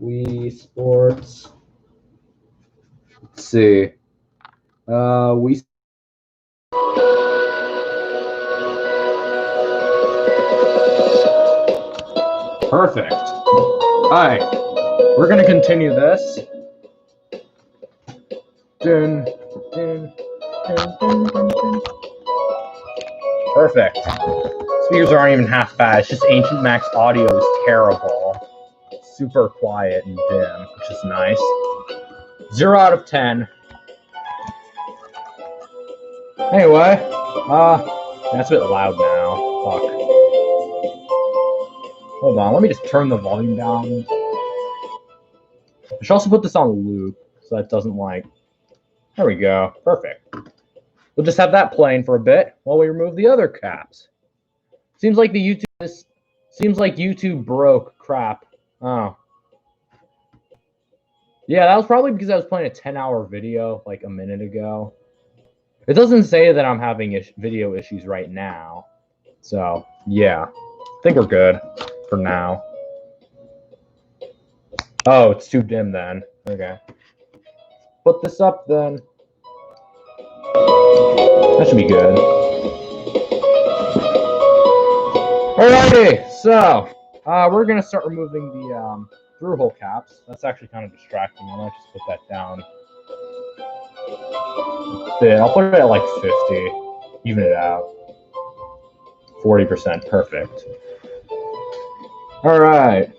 Wii Sports. Let's see. Wii. Perfect. All right, we're gonna continue this. Dun, dun, dun, dun, dun, dun. Perfect. Speakers aren't even half bad. It's just Ancient Mac's audio is terrible. It's super quiet and dim, which is nice. 0 out of 10. Anyway, that's a bit loud now. Fuck. Hold on, let me just turn the volume down. I should also put this on loop so that doesn't like. There we go. Perfect. We'll just have that playing for a bit while we remove the other caps. Seems like YouTube broke. Crap. Oh. Yeah, that was probably because I was playing a 10-hour video like a minute ago. It doesn't say that I'm having video issues right now. So, yeah. I think we're good for now. Oh, it's too dim then. Okay. Put this up then. That should be good. Alrighty, so we're gonna start removing the through hole caps. That's actually kind of distracting. I might just put that down. I'll put it at like 50. Even it out. 40%. Perfect. Alright.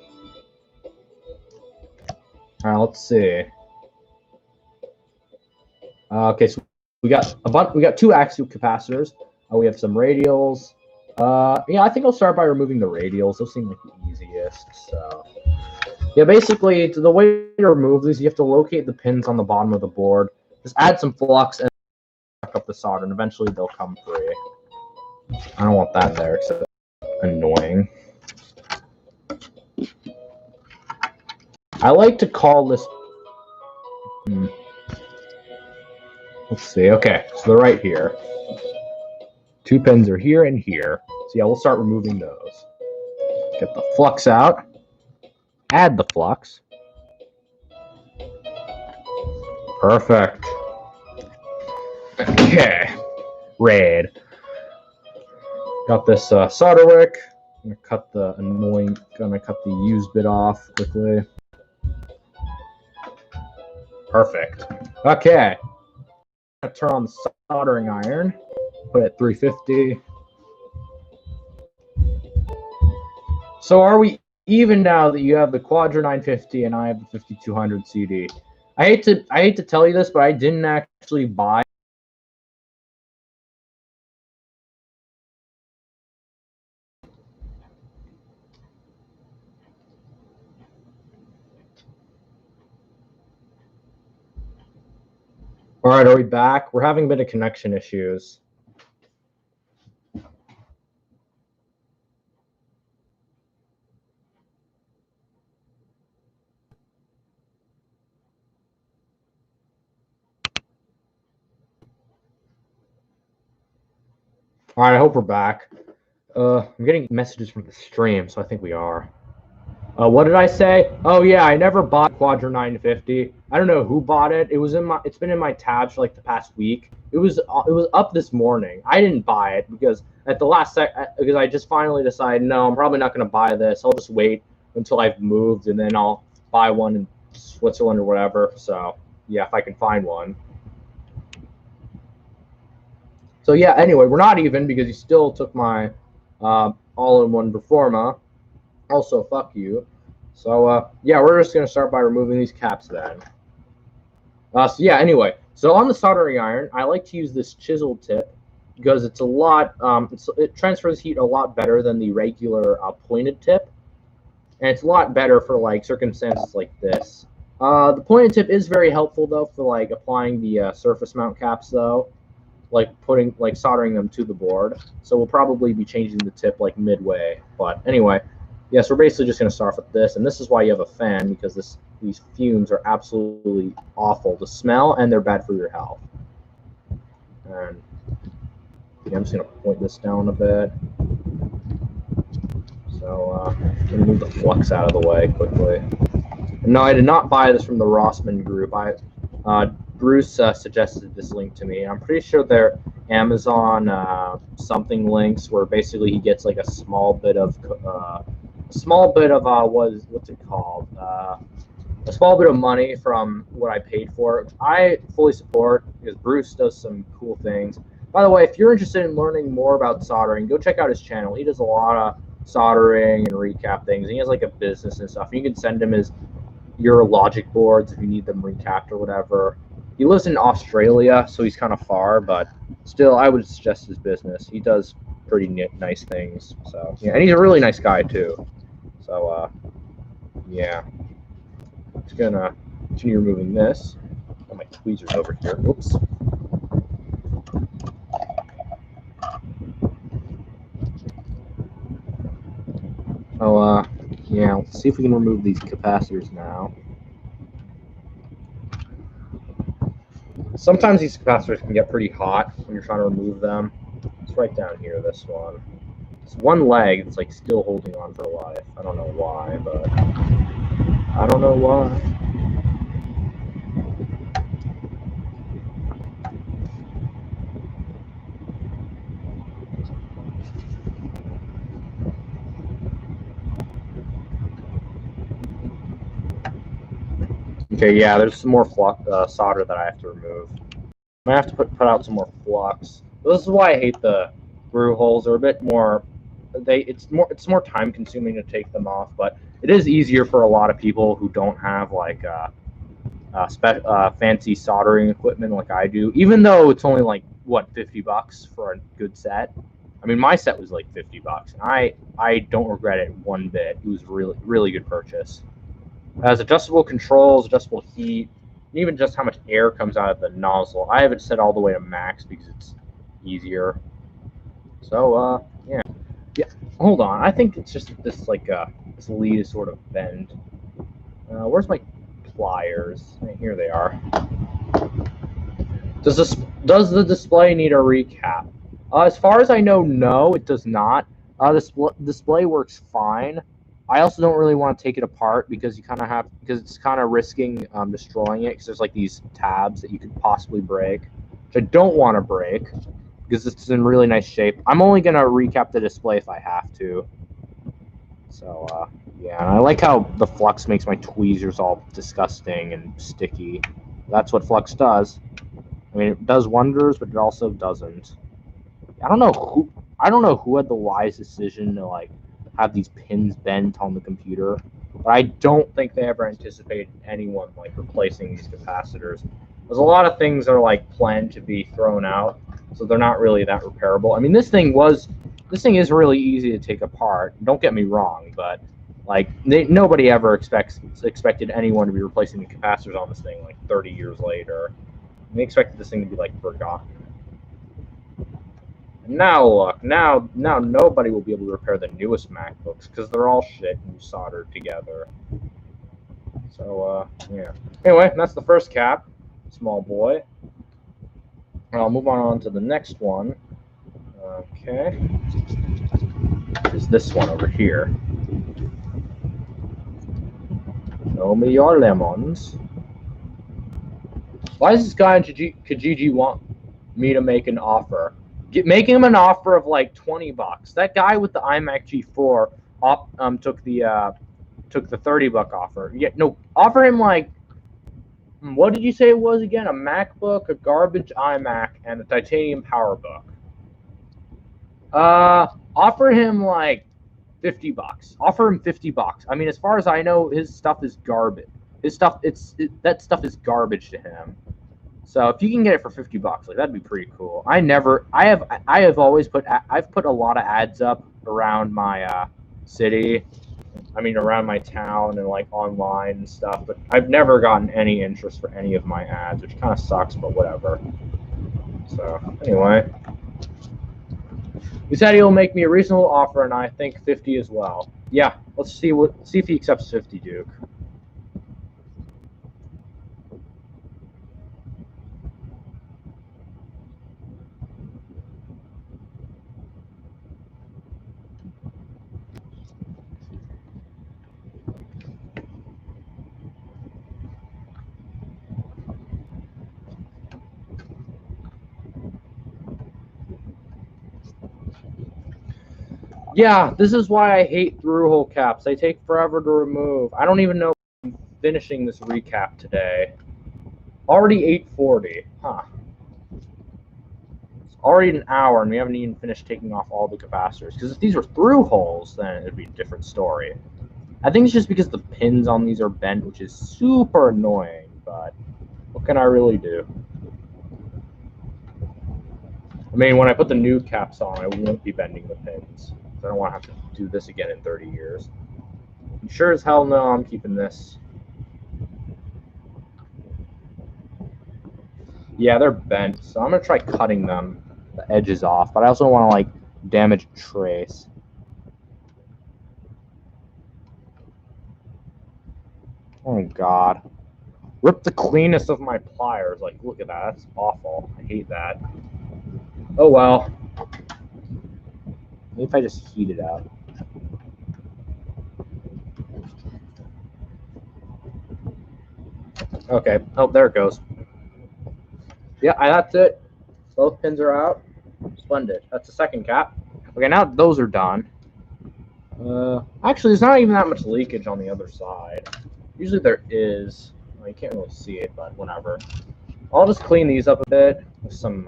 Alright, let's see. Okay, so we got 2 axial capacitors. We have some radials. Yeah, I think I'll start by removing the radials. Those seem like the easiest. So, yeah, basically, the way to remove these, you have to locate the pins on the bottom of the board. Just add some flux and up the solder, and eventually they'll come free. I don't want that there, because it's annoying. I like to call this... Let's see. Okay, so they're right here. 2 pins are here and here. So yeah, we'll start removing those. Get the flux out. Add the flux. Perfect. Okay. Red. Got this solder wick. I'm gonna cut the used bit off quickly. Perfect. Okay. I'm gonna turn on the soldering iron. Put it at 350. So are we even now that you have the Quadra 950 and I have the 5200 CD? I hate to tell you this, but I didn't actually buy. All right, are we back? We're having a bit of connection issues. All right, I hope we're back. I'm getting messages from the stream, so I think we are. What did I say? Oh yeah, I never bought Quadra 950. I don't know who bought it. It's been in my tabs for like the past week. It was up this morning. I didn't buy it because at the last because I just finally decided, no, I'm probably not going to buy this. I'll just wait until I've moved and then I'll buy one in Switzerland or whatever. So yeah, if I can find one. So yeah, anyway, we're not even because you still took my all-in-one Performa. Also, fuck you. So, yeah, we're just going to start by removing these caps then. So, yeah, anyway. So, on the soldering iron, I like to use this chisel tip because it's a lot, it transfers heat a lot better than the regular pointed tip. And it's a lot better for, like, circumstances like this. The pointed tip is very helpful, though, for, like, applying the surface mount caps, though. Like, soldering them to the board. So, we'll probably be changing the tip, like, midway. But, anyway. Yes, we're basically just going to start with this, and this is why you have a fan, because these fumes are absolutely awful to smell, and they're bad for your health. And yeah, I'm just going to point this down a bit. So I'm going to move the flux out of the way quickly. And no, I did not buy this from the Rossmann group. Bruce suggested this link to me. I'm pretty sure they're Amazon something links where basically he gets like a small bit of what's it called? A small bit of money from what I paid for, which I fully support because Bruce does some cool things. By the way, if you're interested in learning more about soldering, go check out his channel. He does a lot of soldering and recap things. And he has like a business and stuff. You can send him your logic boards if you need them recapped or whatever. He lives in Australia, so he's kind of far, but still, I would suggest his business. He does pretty nice things. So yeah, and he's a really nice guy too. So yeah, just gonna continue removing this. Oh, my tweezers over here. Oops. Oh yeah. Let's see if we can remove these capacitors now. Sometimes these capacitors can get pretty hot when you're trying to remove them. It's right down here, this one. It's one leg that's like still holding on for life. I don't know why, but I don't know why. Okay, yeah, there's some more solder that I have to remove. I'm gonna have to put out some more flux. This is why I hate the groove holes. They're a bit more. It's more time consuming to take them off, but it is easier for a lot of people who don't have like fancy soldering equipment like I do. Even though it's only like what $50 for a good set. I mean, my set was like $50, and I don't regret it one bit. It was really good purchase. It has adjustable controls, adjustable heat. even just how much air comes out of the nozzle. I have it set all the way to max because it's easier. So, yeah. Hold on. I think it's just this this lead is sort of bent. Where's my pliers? Here they are. Does the display need a recap? As far as I know, no, it does not. The display works fine. I also don't really want to take it apart because because it's kind of risking destroying it, because there's like these tabs that you could possibly break, which I don't want to break because it's in really nice shape. I'm only gonna recap the display if I have to. So yeah, and I like how the flux makes my tweezers all disgusting and sticky. That's what flux does. I mean, it does wonders, but it also doesn't. I don't know who had the wise decision to like have these pins bent on the computer, but I don't think they ever anticipated anyone like replacing these capacitors. There's a lot of things that are like planned to be thrown out, so they're not really that repairable. I mean, this thing is really easy to take apart. Don't get me wrong, but like nobody ever expected anyone to be replacing the capacitors on this thing like 30 years later. They expected this thing to be like forgotten. And now look, now nobody will be able to repair the newest MacBooks because they're all shit and soldered together. So yeah. Anyway, that's the first cap, small boy. I'll move on to the next one. Okay, is this one over here? Show me your lemons. Why does this guy in Kijiji want me to make an offer? Making him an offer of like $20. That guy with the iMac G4 took the $30 offer. Yeah, no, offer him like, what did you say it was again? A MacBook, a garbage iMac, and a titanium PowerBook. Offer him like $50. Offer him $50. I mean, as far as I know, his stuff is garbage. That stuff is garbage to him. So if you can get it for $50, like that'd be pretty cool. I've put a lot of ads up around my city. I mean, around my town and like online and stuff, but I've never gotten any interest for any of my ads, which kind of sucks, but whatever. So anyway, he said he'll make me a reasonable offer, and I think 50 as well. Yeah, let's see if he accepts 50, Duke. Yeah, this is why I hate through-hole caps. They take forever to remove. I don't even know if I'm finishing this recap today. Already 8:40. Huh. It's already an hour, and we haven't even finished taking off all the capacitors. Because if these were through holes, then it'd be a different story. I think it's just because the pins on these are bent, which is super annoying, but what can I really do? I mean, when I put the new caps on, I won't be bending the pins. I don't want to have to do this again in 30 years. I'm sure as hell no, I'm keeping this. Yeah, they're bent, so I'm going to try cutting them, the edges off, but I also don't want to, like, damage trace. Oh, God. Rip the cleanest of my pliers. Like, look at that. That's awful. I hate that. Oh, well. Maybe if I just heat it up. Okay. Oh, there it goes. Yeah, that's it. Both pins are out. Splendid. That's the second cap. Okay, now those are done. Actually, there's not even that much leakage on the other side. Usually there is. Well, you can't really see it, but whatever. I'll just clean these up a bit with some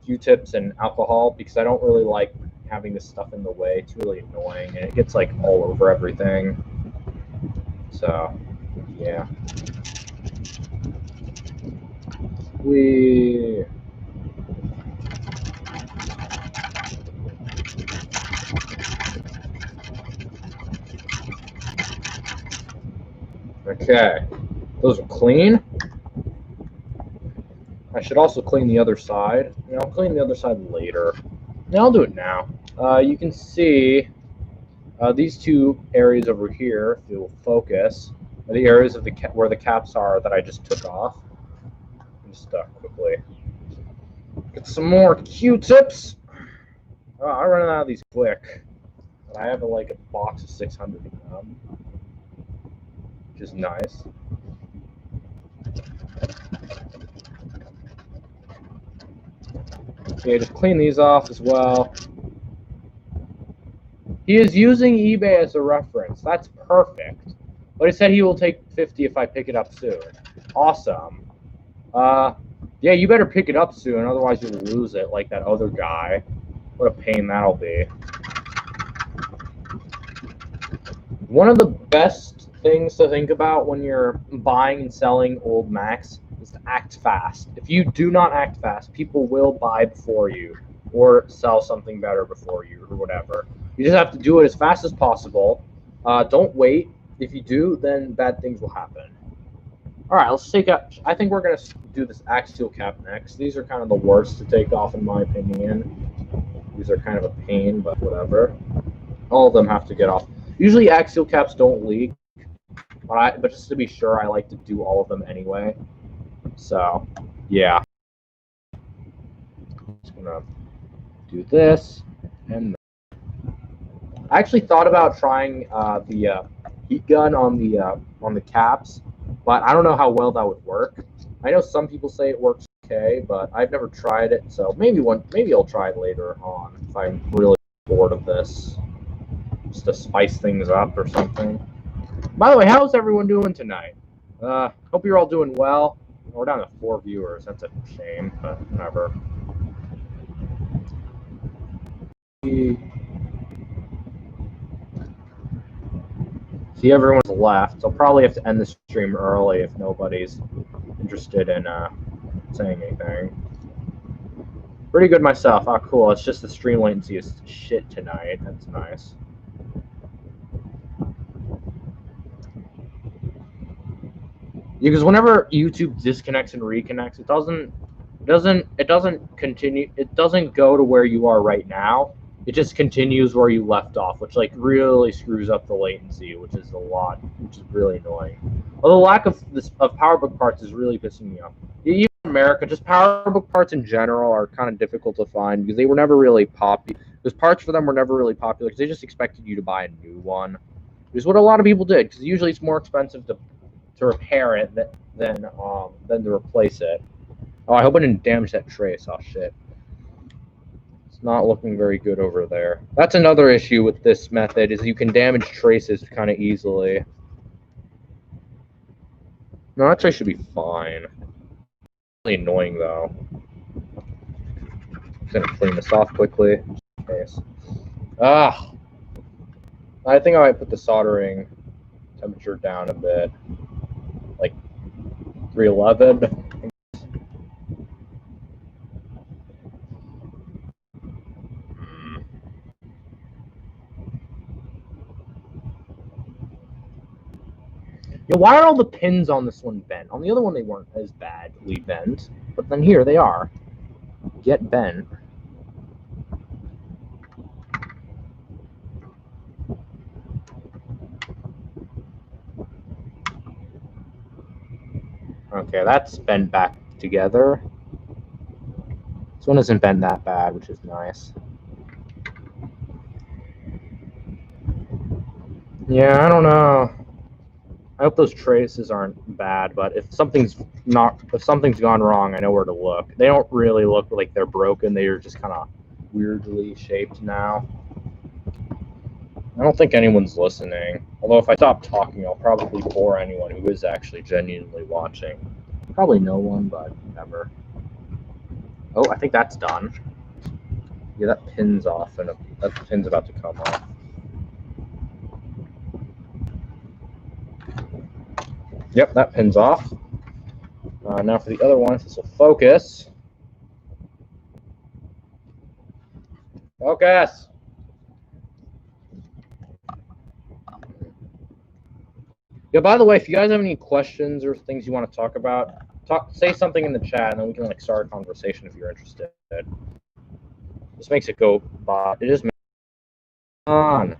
Q-tips and alcohol because I don't really like having this stuff in the way. It's really annoying, and it gets like all over everything. So, yeah. Okay, those are clean. I should also clean the other side. I'll clean the other side later. No, I'll do it now. You can see these two areas over here, if you'll focus, are the areas of where the caps are that I just took off. Just quickly get some more Q-tips. I'm running out of these quick. I have like a box of 600 of them, which is nice. Okay, just clean these off as well. He is using eBay as a reference. That's perfect. But he said he will take 50 if I pick it up soon. Awesome. Yeah, you better pick it up soon, otherwise you'll lose it like that other guy. What a pain that'll be. One of the best things to think about when you're buying and selling old Macs is to act fast. If you do not act fast, people will buy before you or sell something better before you or whatever. You just have to do it as fast as possible. Don't wait. If you do, then bad things will happen. All right, let's take up. I think we're going to do this axial cap next. These are kind of the worst to take off, in my opinion. These are kind of a pain, but whatever. All of them have to get off. Usually axial caps don't leak, but just to be sure, I like to do all of them anyway. So, yeah. Just going to do this and this. I actually thought about trying the heat gun on the caps, but I don't know how well that would work. I know some people say it works okay, but I've never tried it, so maybe I'll try it later on if I'm really bored of this, just to spice things up or something. By the way, how's everyone doing tonight? Hope you're all doing well. We're down to 4 viewers. That's a shame, but whatever. See, everyone's left. I'll probably have to end the stream early if nobody's interested in saying anything. Pretty good myself. Oh, cool. It's just the stream latency is shit tonight. That's nice. Because whenever YouTube disconnects and reconnects, it doesn't continue. It doesn't go to where you are right now. It just continues where you left off, which like really screws up the latency, which is really annoying. Although the lack of PowerBook parts is really pissing me off. Even in America, just PowerBook parts in general are kind of difficult to find because they were never really popular. Those parts for them were never really popular because they just expected you to buy a new one. Which is what a lot of people did, because usually it's more expensive to repair it than to replace it. Oh, I hope I didn't damage that trace. Oh shit. Not looking very good over there. That's another issue with this method, is you can damage traces kind of easily. No, that trace should be fine. Really annoying though. I'm gonna clean this off quickly. Case. I think I might put the soldering temperature down a bit, like 311. Why are all the pins on this one bent? On the other one, they weren't as badly bent, but then here they are. Get bent. Okay, that's bent back together. This one isn't bent that bad, which is nice. Yeah, I don't know. I hope those traces aren't bad, but if something's gone wrong, I know where to look. They don't really look like they're broken. They are just kind of weirdly shaped now. I don't think anyone's listening. Although if I stop talking, I'll probably bore anyone who is actually genuinely watching. Probably no one, but whatever. Oh, I think that's done. Yeah, that pin's off, and that pin's about to come off. Yep, that pin's off. Now for the other one, if this will focus. Focus! Yeah, by the way, if you guys have any questions or things you want to talk about, say something in the chat, and then we can like start a conversation if you're interested. This makes it go by. It is on.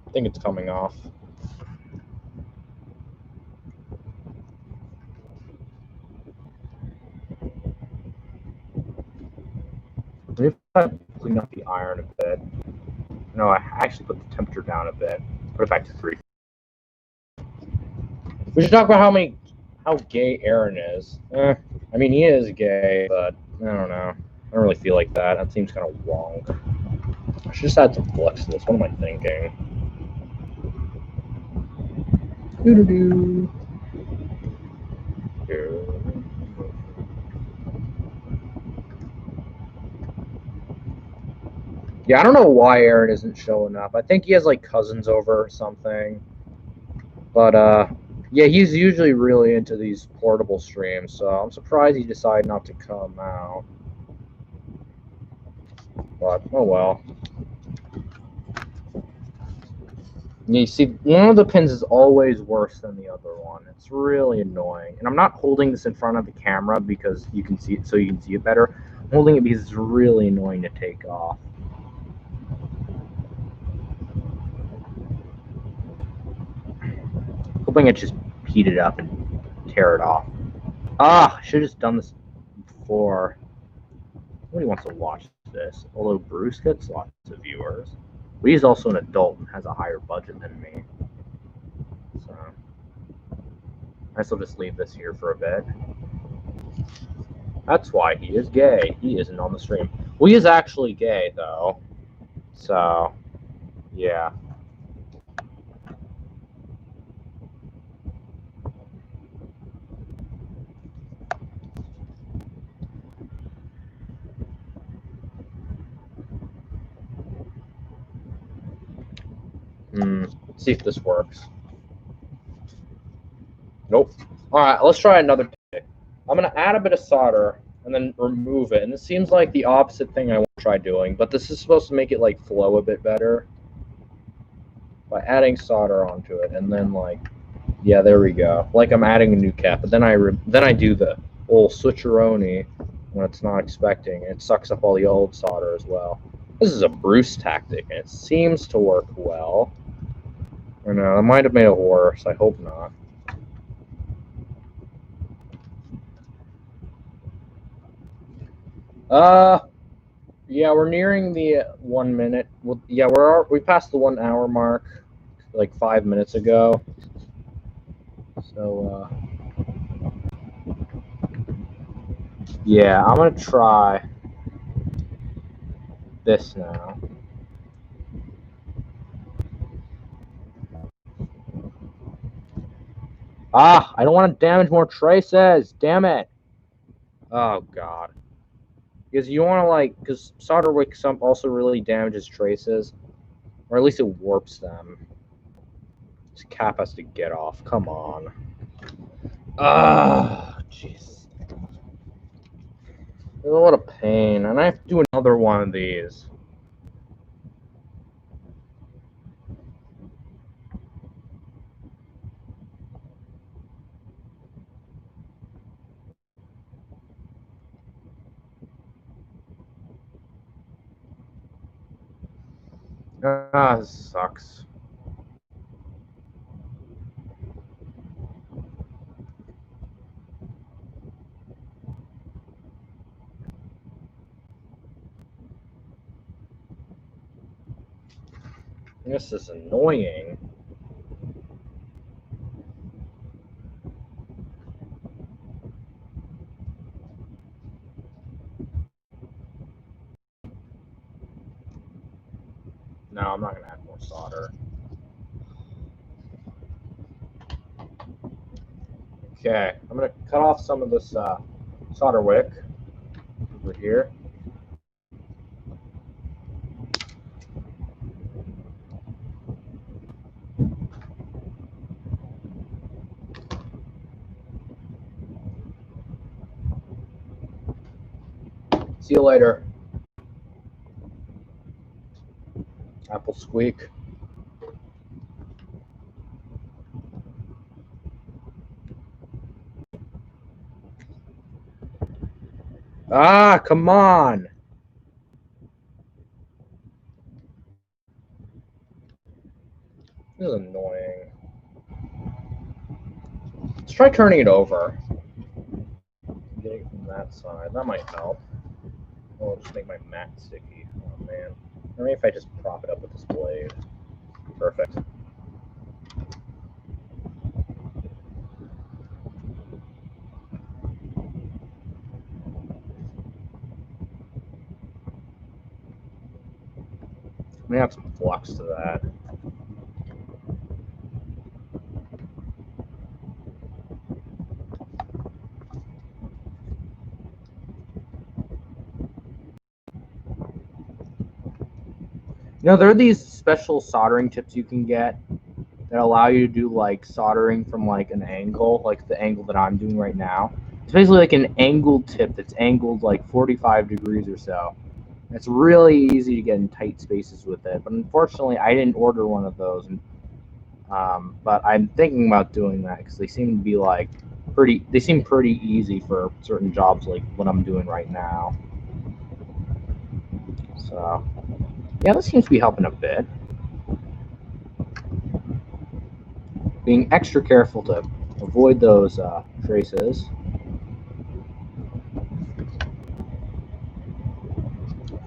I think it's coming off. Maybe if I clean up the iron a bit. No, I actually put the temperature down a bit. Put it back to 3. We should talk about how gay Aaron is. I mean, he is gay, but I don't know. I don't really feel like that. That seems kind of wrong. I should just add some flex to this. What am I thinking? Doo-doo-doo. Yeah, I don't know why Aaron isn't showing up. I think he has like cousins over or something. But yeah, he's usually really into these portable streams, so I'm surprised he decided not to come out. But oh well. You see, one of the pins is always worse than the other one. It's really annoying. And I'm not holding this in front of the camera because you can see it, so you can see it better. I'm holding it because it's really annoying to take off. Hoping it just heat it up and tear it off. Ah, I should have just done this before. Nobody wants to watch this. Although Bruce gets lots of viewers. But he's also an adult and has a higher budget than me. So I guess I'll just leave this here for a bit. That's why he is gay. He isn't on the stream. Well, he is actually gay, though. So, yeah. Let's see if this works. Nope. Alright, let's try another pick. I'm going to add a bit of solder and then remove it. And this seems like the opposite thing I want to try doing, but this is supposed to make it like flow a bit better by adding solder onto it. And then like, yeah, there we go. Like I'm adding a new cap, but then I do the old switcheroni when it's not expecting. It sucks up all the old solder as well. This is a Bruce tactic, and it seems to work well. I know, I might have made it worse. I hope not. Yeah, we're nearing the 1 minute. Well, yeah, we passed the 1 hour mark like 5 minutes ago. So, yeah, I'm gonna try this now. Ah, I don't want to damage more traces. Damn it. Oh, God. Because you want to, like, because solder wick also really damages traces, or at least it warps them. This cap has to get off. Come on. Ah, jeez. Oh, what a pain. And I have to do another one of these. Ah, this sucks. This is annoying. No, I'm not going to add more solder. Okay, I'm going to cut off some of this solder wick over here. See you later. Apple squeak. Ah, come on. This is annoying. Let's try turning it over. Getting it from that side. That might help. Oh, it'll just make my mat sticky. Oh, man. Or maybe if I just prop it up with this blade. Perfect. Let me add some flux to that. You know, there are these special soldering tips you can get that allow you to do like soldering from like an angle, like the angle that I'm doing right now. It's basically like an angled tip that's angled like 45 degrees or so. It's really easy to get in tight spaces with it, but unfortunately I didn't order one of those. And, but I'm thinking about doing that because they seem to be like they seem pretty easy for certain jobs like what I'm doing right now. So yeah, this seems to be helping a bit. Being extra careful to avoid those traces.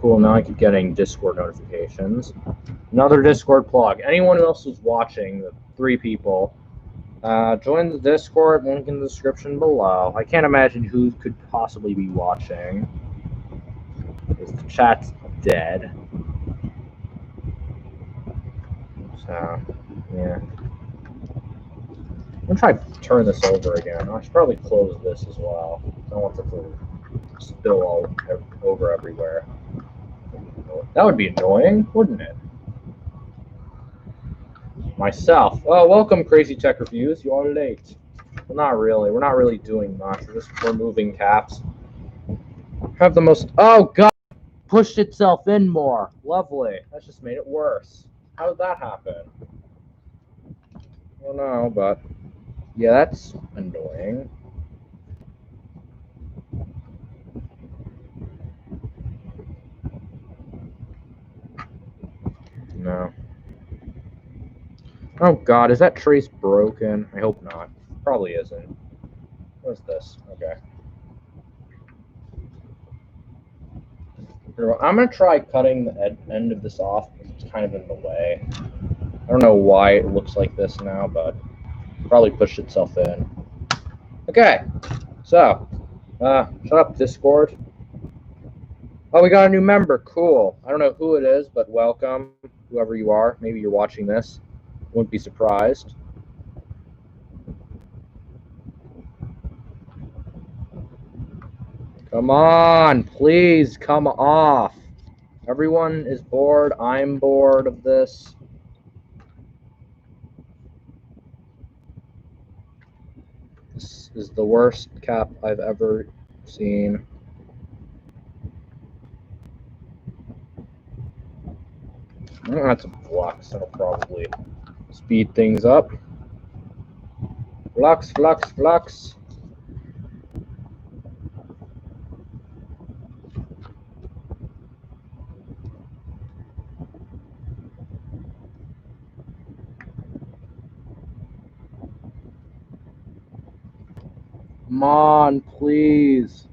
Cool, now I keep getting Discord notifications. Another Discord plug. Anyone else who's watching, the 3 people, join the Discord, link in the description below. I can't imagine who could possibly be watching, because the chat's dead. So, yeah. I'm going to try to turn this over again. I should probably close this as well. I don't want it to spill all over everywhere. That would be annoying, wouldn't it? Myself. Oh, welcome, Crazy Tech Reviews. You are late. Well, not really. We're not really doing much. We're just removing caps. Have the most... Oh, God! Pushed itself in more. Lovely. That just made it worse. How did that happen? I don't know, but... Yeah, that's annoying. No. Oh, God. Is that trace broken? I hope not. Probably isn't. What's this? Okay. I'm going to try cutting the end of this off. It's kind of in the way. I don't know why it looks like this now, but probably pushed itself in. Okay, so, shut up, Discord. Oh, we got a new member. Cool. I don't know who it is, but welcome, whoever you are. Maybe you're watching this. Wouldn't be surprised. Come on, please come off. Everyone is bored. I'm bored of this. This is the worst cap I've ever seen. I'm gonna add some flux. That'll probably speed things up. Flux, flux, flux. Come on, please.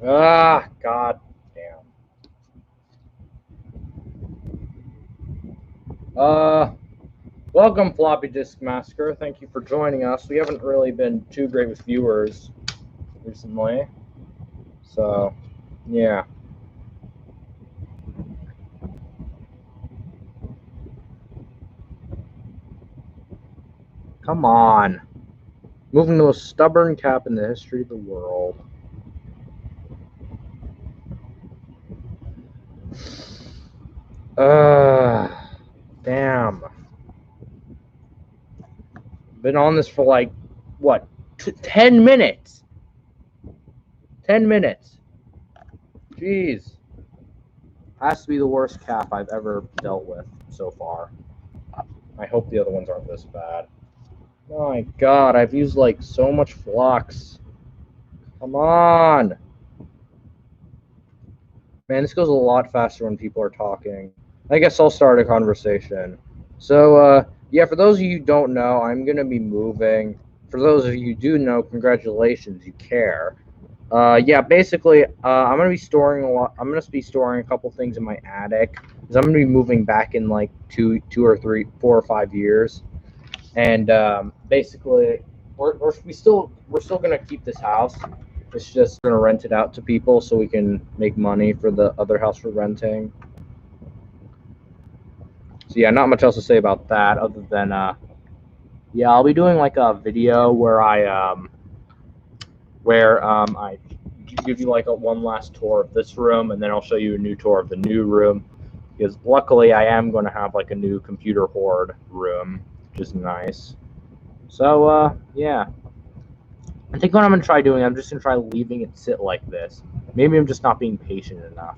Ah, god damn. Welcome, Floppy Disk Massacre. Thank you for joining us. We haven't really been too great with viewers recently. So, yeah. Come on. Moving the most stubborn cap in the history of the world. Damn. Been on this for like, what, 10 minutes? 10 minutes. Jeez. Has to be the worst cap I've ever dealt with so far. I hope the other ones aren't this bad. Oh my god, I've used like so much flux. Come on. Man, this goes a lot faster when people are talking. I guess I'll start a conversation. So, yeah, for those of you who don't know, I'm going to be moving. For those of you who do know, congratulations, you care. Yeah, basically, I'm going to be storing a lot. I'm going to be storing a couple things in my attic, because I'm going to be moving back in like 2 or 3, 4 or 5 years. And basically, we're still going to keep this house. It's just going to rent it out to people so we can make money for the other house we're renting. So yeah, not much else to say about that other than yeah, I'll be doing like a video where I give you like a one last tour of this room, and then I'll show you a new tour of the new room, because luckily I am going to have like a new computer hoard room, which is nice. So yeah, I think what I'm going to try doing, I'm just going to try leaving it sit like this. Maybe I'm just not being patient enough.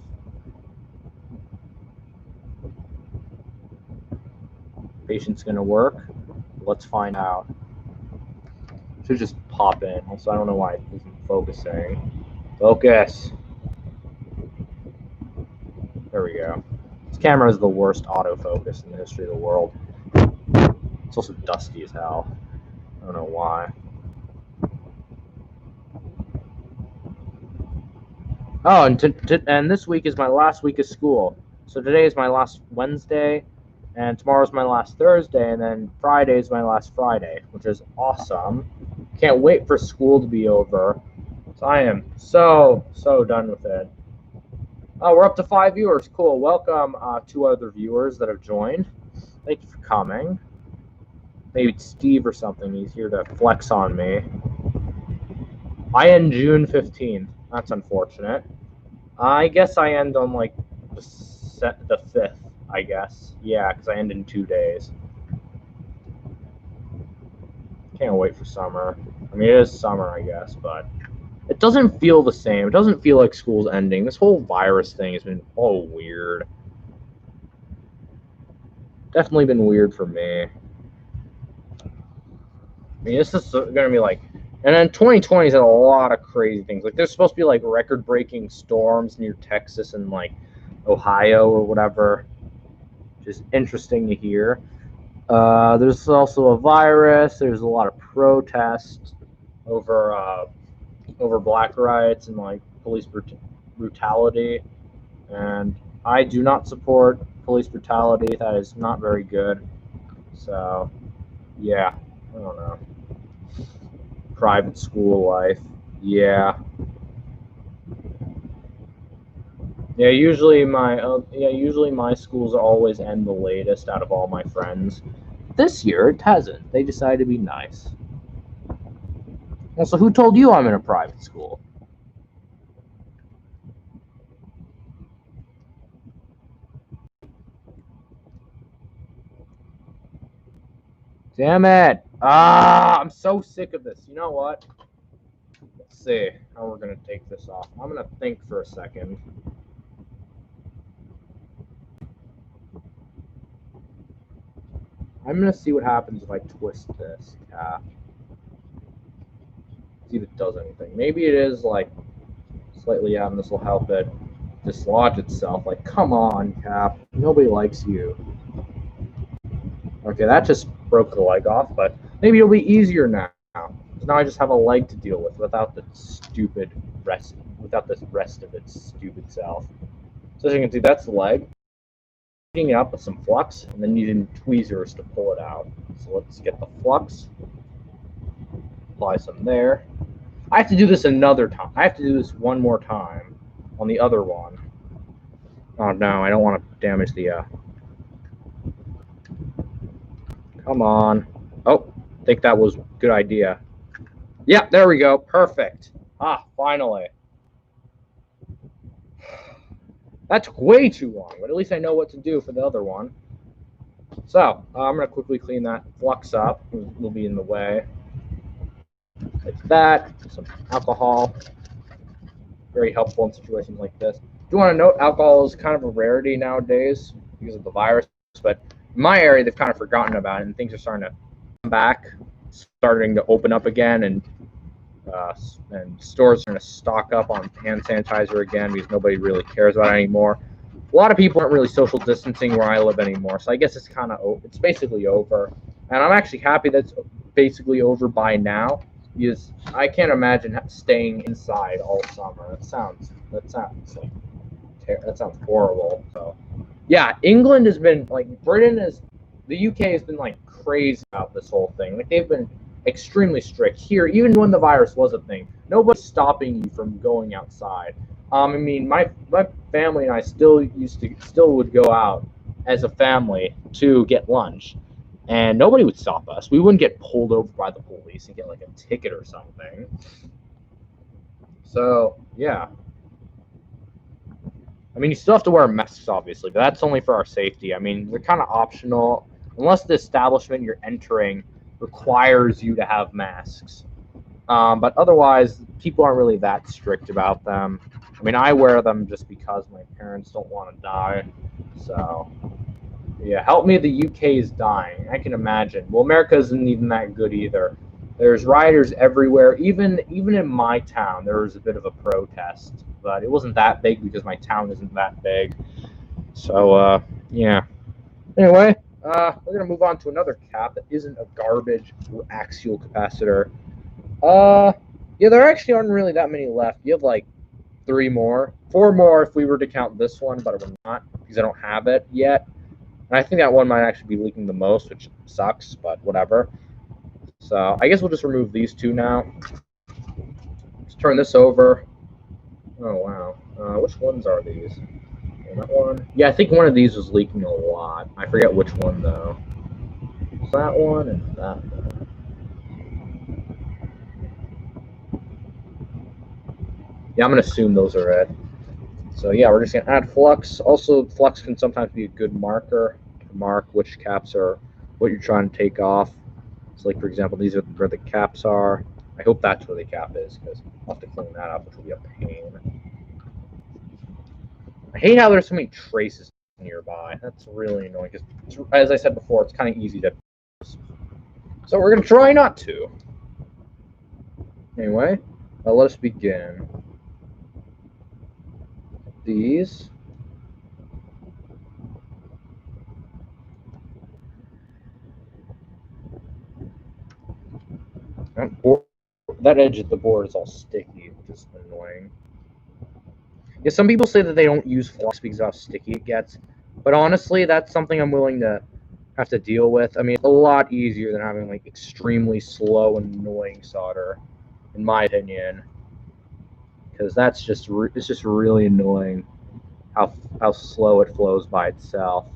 Patience going to work? Let's find out. Should just pop in. Also, I don't know why it isn't focusing. Focus. There we go. This camera is the worst autofocus in the history of the world. It's also dusty as hell. I don't know why. Oh, and this week is my last week of school. So today is my last Wednesday, and tomorrow's my last Thursday, and then Friday is my last Friday, which is awesome. Can't wait for school to be over. So I am so done with it. Oh, we're up to 5 viewers. Cool. Welcome 2 other viewers that have joined. Thank you for coming. Maybe it's Steve or something. He's here to flex on me. I end June 15th. That's unfortunate. I guess I end on like the 5th, I guess. Yeah, because I end in 2 days. Can't wait for summer. I mean, it is summer, I guess, but it doesn't feel the same. It doesn't feel like school's ending. This whole virus thing has been all weird. Definitely been weird for me. I mean, this is going to be like... And then 2020's had a lot of crazy things. Like, there's supposed to be, like, record-breaking storms near Texas and, like, Ohio or whatever. Just interesting to hear. There's also a virus. There's a lot of protests over black rights and, like, police brutality. And I do not support police brutality. That is not very good. So, yeah, I don't know. Private school life, yeah. Usually my schools always end the latest out of all my friends. This year it hasn't. They decided to be nice. Also, who told you I'm in a private school? Damn it! I'm so sick of this. You know what? Let's see how we're gonna take this off. I'm gonna think for a second. I'm gonna see what happens if I twist this cap. See if it does anything. Maybe it is like slightly out, and this will help it dislodge itself. Like, come on, cap. Nobody likes you. Okay, that just broke the leg off, but maybe it'll be easier now. Now I just have a leg to deal with without the stupid rest, without the rest of its stupid self. So as you can see, that's the leg. Heating it up with some flux, and then using tweezers to pull it out. So let's get the flux. Apply some there. I have to do this another time. I have to do this one more time on the other one. Oh no, I don't want to damage the... Come on. Oh, I think that was a good idea. Yeah, there we go. Perfect. Ah, finally. That took way too long, but at least I know what to do for the other one. So I'm going to quickly clean that flux up. Will be in the way. Like that. Some alcohol. Very helpful in situations like this. Do you want to note, alcohol is kind of a rarity nowadays because of the virus, but in my area, they've kind of forgotten about it, and things are starting to come back, starting to open up again, and stores are going to stock up on hand sanitizer again because nobody really cares about it anymore. A lot of people aren't really social distancing where I live anymore, so I guess it's basically over. And I'm actually happy that's basically over by now, because I can't imagine staying inside all summer. That sounds horrible. So yeah, England has been like the UK has been like crazy about this whole thing. Like they've been extremely strict here, even when the virus was a thing. Nobody's stopping you from going outside. I mean, my family and I still would go out as a family to get lunch, and nobody would stop us. We wouldn't get pulled over by the police and get like a ticket or something. So yeah. I mean, you still have to wear masks, obviously, but that's only for our safety. I mean, they're kind of optional, unless the establishment you're entering requires you to have masks. But otherwise, people aren't really that strict about them. I mean, I wear them just because my parents don't want to die. So, yeah, help me, the UK is dying. I can imagine. Well, America isn't even that good either. There's rioters everywhere. Even in my town, there was a bit of a protest, but it wasn't that big because my town isn't that big. So, yeah. Anyway, we're gonna move on to another cap that isn't a garbage axial capacitor. Yeah, there actually aren't really that many left. You have like 4 more if we were to count this one, but we're not because I don't have it yet. And I think that one might actually be leaking the most, which sucks, but whatever. So I guess we'll just remove these two now. Let's turn this over. Oh, wow. Which ones are these? That one? Yeah, I think one of these was leaking a lot. I forget which one, though. It's that one and that one. Yeah, I'm going to assume those are it. So yeah, we're just going to add flux. Also, flux can sometimes be a good marker to mark which caps are what you're trying to take off. So like, for example, these are where the caps are. I hope that's where the cap is, because I'll have to clean that up, which will be a pain. I hate how there's so many traces nearby. That's really annoying, because as I said before, it's kind of easy to... So we're going to try not to. Anyway, let us begin. These. That edge of the board is all sticky, which is annoying. Yeah, some people say that they don't use flux because of how sticky it gets, but honestly, that's something I'm willing to have to deal with. I mean, it's a lot easier than having like extremely slow and annoying solder, in my opinion, because it's just really annoying how slow it flows by itself.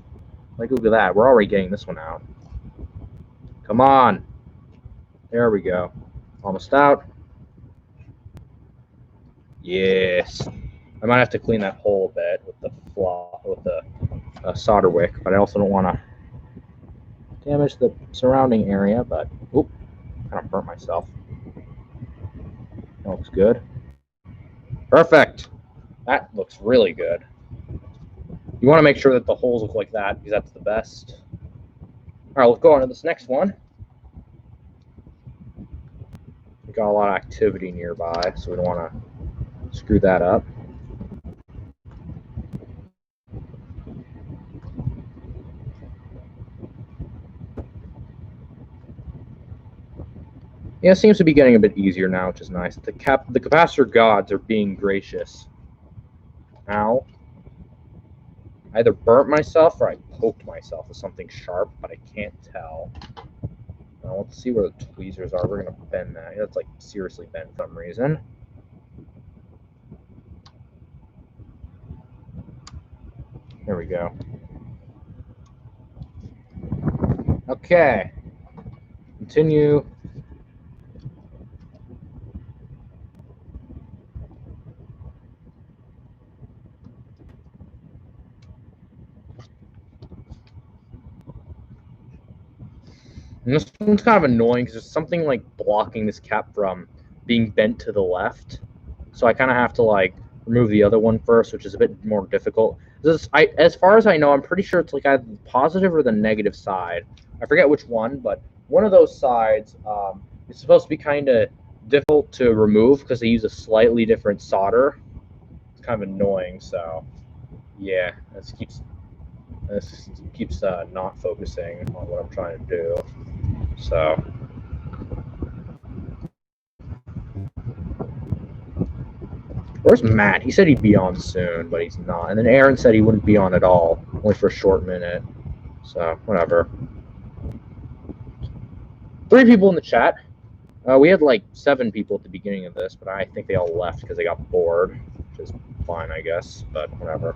Like, look at that, we're already getting this one out. Come on, there we go, almost out. Yes. I might have to clean that hole a bit with the solder wick, but I also don't want to damage the surrounding area. But oop, kind of burnt myself. That looks good. Perfect. That looks really good. You want to make sure that the holes look like that because that's the best. All right, let's go on to this next one. We got a lot of activity nearby, so we don't want to screw that up. Yeah, it seems to be getting a bit easier now, which is nice. The capacitor gods are being gracious. Ow. I either burnt myself or I poked myself with something sharp, but I can't tell. Now let's see where the tweezers are. We're going to bend that. That's like seriously bent for some reason. There we go. Okay. Continue. And this one's kind of annoying because there's something like blocking this cap from being bent to the left. So I kind of have to like remove the other one first, which is a bit more difficult. As far as I know, I'm pretty sure it's like either the positive or the negative side. I forget which one, but one of those sides is supposed to be kind of difficult to remove because they use a slightly different solder. It's kind of annoying. So yeah, this keeps not focusing on what I'm trying to do. So. Where's Matt? He said he'd be on soon, but he's not. And then Aaron said he wouldn't be on at all, only for a short minute. So, whatever. 3 people in the chat. We had like 7 people at the beginning of this, but I think they all left because they got bored, which is fine, I guess, but whatever.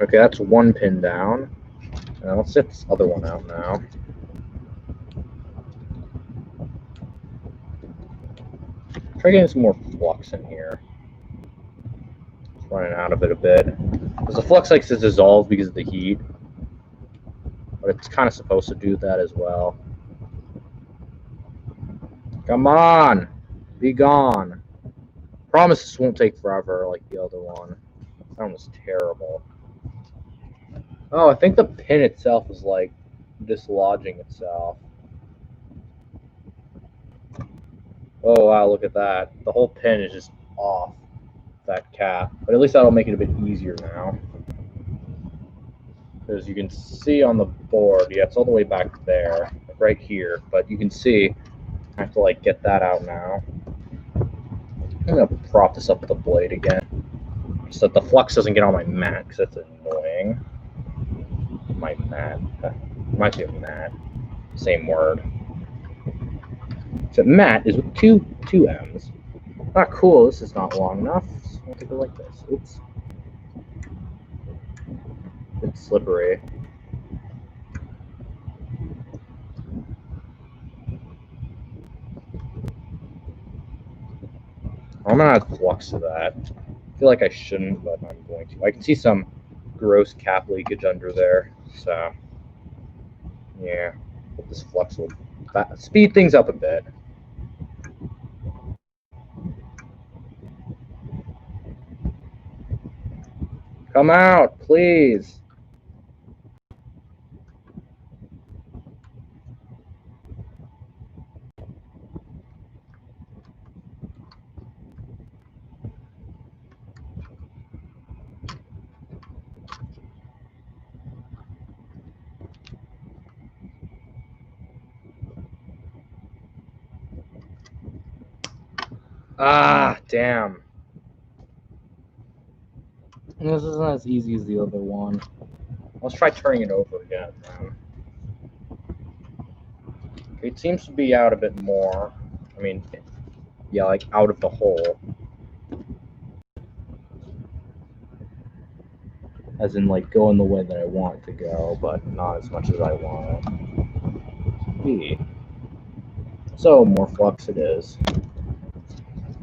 Okay, that's 1 pin down. Let's set this other one out now. Try getting some more flux in here. It's running out of it a bit. Because the flux likes to dissolve because of the heat. But it's kind of supposed to do that as well. Come on! Be gone. Promise this won't take forever like the other one. That one was terrible. Oh, I think the pin itself is like dislodging itself. Oh wow, look at that. The whole pin is just off that cap. But at least that'll make it a bit easier now. Because you can see on the board, yeah, it's all the way back there, like right here. But you can see I have to like get that out now. I'm gonna prop this up with the blade again, so that the flux doesn't get on my mat, because that's annoying. My mat. Reminds me of mat. Same word. Except mat is with two M's. Not cool. This is not long enough. So I'll take it like this. Oops. It's slippery. I'm gonna add flux to that. I feel like I shouldn't, but I'm going to. I can see some gross cap leakage under there, so yeah. Hope this flux will speed things up a bit. Come out, please. Ah, damn. This isn't as easy as the other one. Let's try turning it over again. It seems to be out a bit more. I mean, yeah, like out of the hole. As in, like, going the way that I want it to go, but not as much as I want it to be. So, more flux it is.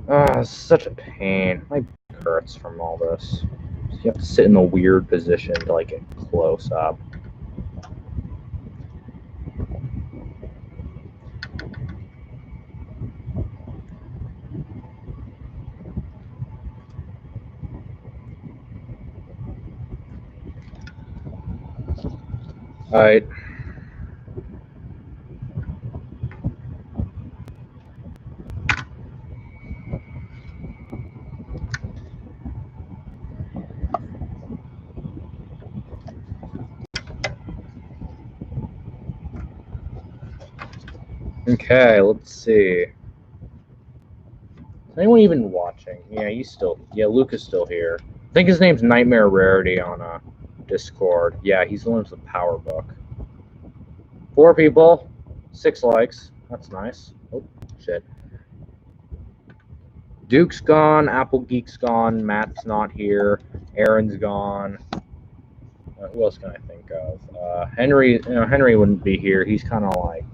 Ah, it's such a pain. My back hurts from all this. So you have to sit in a weird position to, like, get close up. Alright. Okay, let's see. Is anyone even watching? Yeah, Luke is still here. I think his name's Nightmare Rarity on Discord. Yeah, he's the one with the power book. 4 people, 6 likes. That's nice. Oh, shit. Duke's gone, Apple Geek's gone, Matt's not here, Aaron's gone. Who else can I think of? Henry, Henry wouldn't be here. He's kind of like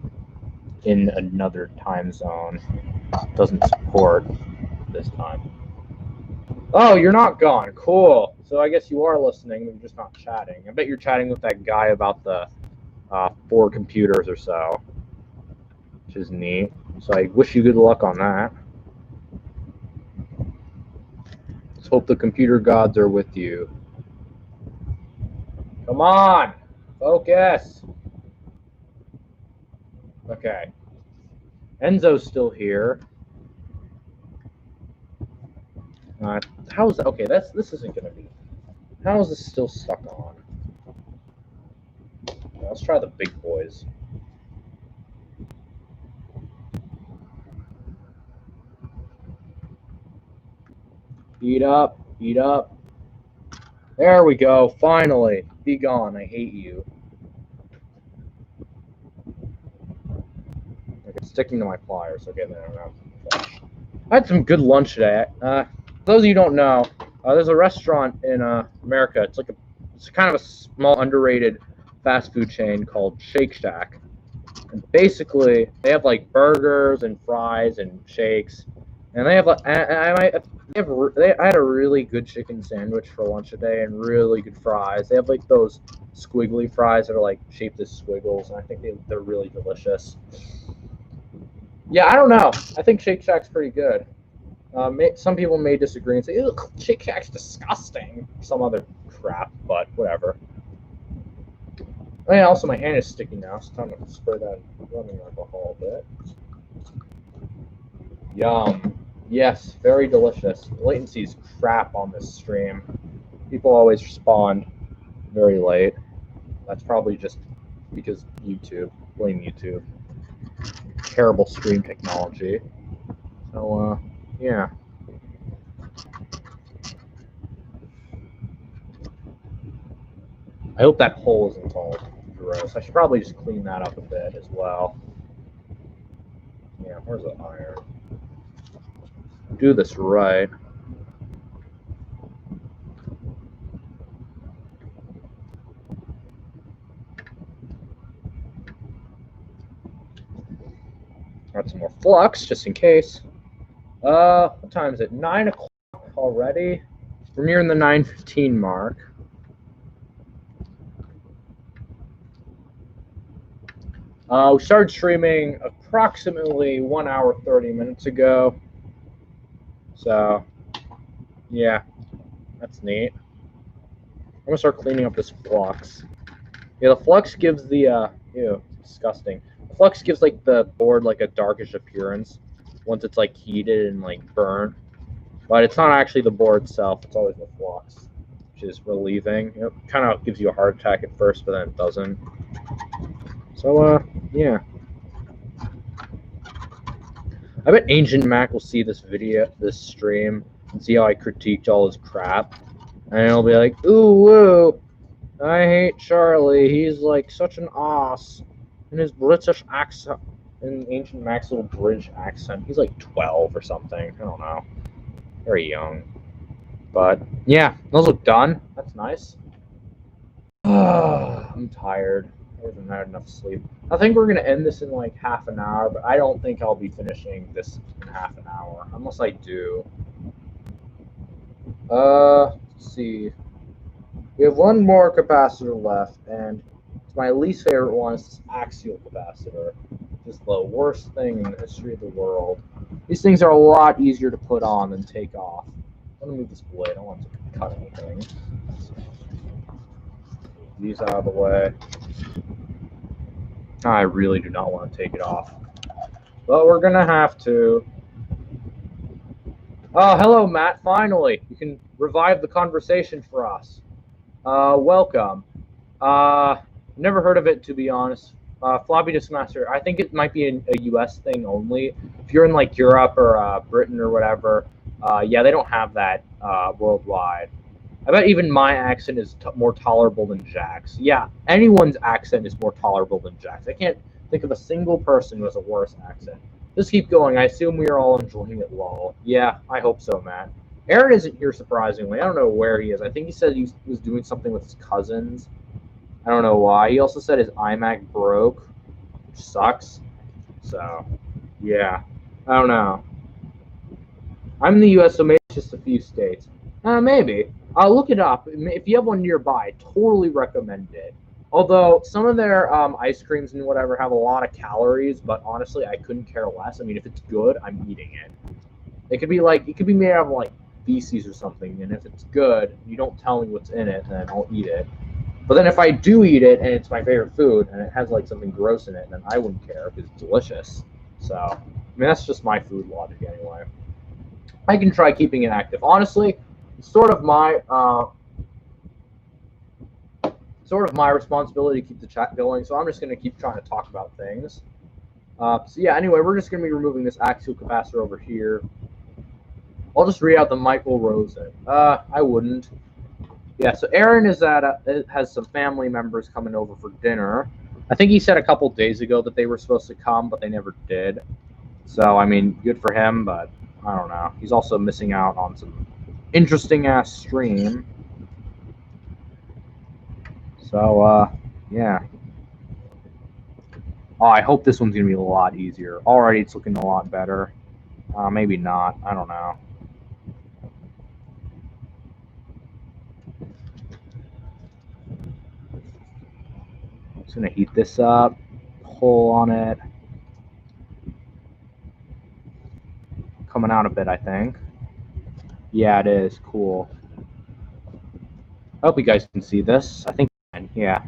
in another time zone. Doesn't support this time. Oh, you're not gone. Cool. So I guess you are listening, but you're just not chatting. I bet you're chatting with that guy about the 4 computers or so, which is neat. So I wish you good luck on that. Let's hope the computer gods are with you. Come on! Focus! Okay. Enzo's still here. How's that? Okay, this isn't gonna be. How is this still stuck on? Let's try the big boys. Eat up, eat up. There we go, finally. Be gone, I hate you. Okay, it's sticking to my pliers, okay, then I had some good lunch today. For those of you who don't know, there's a restaurant in America. It's kind of a small, underrated fast food chain called Shake Shack. And basically, they have like burgers and fries and shakes, and they have like I had a really good chicken sandwich for lunch today and really good fries. They have like those squiggly fries that are like shaped as squiggles, and I think they're really delicious. Yeah, I don't know. I think Shake Shack's pretty good. Some people may disagree and say, "Ugh, Shake Shack's disgusting." Some other crap, but whatever. Oh, yeah, also my hand is sticky now, so time to spray that rubbing alcohol a bit. Yum. Yes, very delicious. The latency's crap on this stream. People always respond very late. That's probably just because YouTube. Blame YouTube. Terrible stream technology. So, yeah. I hope that hole isn't all gross. I should probably just clean that up a bit as well. Yeah, where's the iron? Do this right. Got some more flux, just in case. What time is it? 9 o'clock already? We're nearing the 9:15 mark. We started streaming approximately 1 hour, 30 minutes ago. So, yeah, that's neat. I'm gonna start cleaning up this flux. Yeah, the flux gives the, ew, disgusting. The flux gives, like, the board, like, a darkish appearance once it's, like, heated and, like, burnt. But it's not actually the board itself, it's always the flux, which is relieving. It kind of gives you a heart attack at first, but then it doesn't. So, yeah. I bet Ancient Mac will see this stream, and see how I critiqued all his crap. And he'll be like, ooh, woo, I hate Charlie. He's like such an ass. In his British accent, in Ancient Mac's little British accent. He's like 12 or something. I don't know. Very young. But, yeah, those look done. That's nice. I'm tired. I haven't had enough sleep. I think we're going to end this in like half an hour, but I don't think I'll be finishing this in half an hour, unless I do. Let's see. We have one more capacitor left, and my least favorite one is this axial capacitor. Just the worst thing in the history of the world. These things are a lot easier to put on than take off. I'm going to move this blade. I don't want to cut anything. These out of the way. I really do not want to take it off. But we're going to have to. Oh, hello, Matt. Finally. You can revive the conversation for us. Welcome. Never heard of it, to be honest. Floppy disk master. I think it might be a US thing only. If you're in like Europe or Britain or whatever, yeah, they don't have that worldwide. I bet even my accent is more tolerable than Jack's. Yeah, anyone's accent is more tolerable than Jack's. I can't think of a single person who has a worse accent. Just keep going. I assume we are all enjoying it, lol. Yeah, I hope so, Matt. Aaron isn't here, surprisingly. I don't know where he is. I think he said he was doing something with his cousins. I don't know why. He also said his iMac broke, which sucks. So, yeah. I don't know. I'm in the US, so maybe it's just a few states. Maybe. I'll look it up. If you have one nearby, totally recommend it. Although some of their ice creams and whatever have a lot of calories, but honestly, I couldn't care less. I mean, if it's good, I'm eating it. It could be made out of like feces or something, and if it's good, you don't tell me what's in it, then I'll eat it. But then if I do eat it and it's my favorite food and it has like something gross in it, then I wouldn't care because it's delicious. So, I mean, that's just my food logic anyway. I can try keeping it active. Honestly, it's sort of my responsibility to keep the chat going, so I'm just going to keep trying to talk about things. So yeah, anyway, we're just going to be removing this axial capacitor over here. I'll just read out the Michael Rosen. I wouldn't. Yeah, so Aaron is has some family members coming over for dinner. I think he said a couple days ago that they were supposed to come, but they never did. So, I mean, good for him, but I don't know. He's also missing out on some interesting-ass stream. So, yeah. Oh, I hope this one's going to be a lot easier. Already it's looking a lot better. Maybe not. I don't know. I'm just going to heat this up. Pull on it. Coming out a bit, I think. Yeah, it is. Cool. I hope you guys can see this. I think you can. Yeah.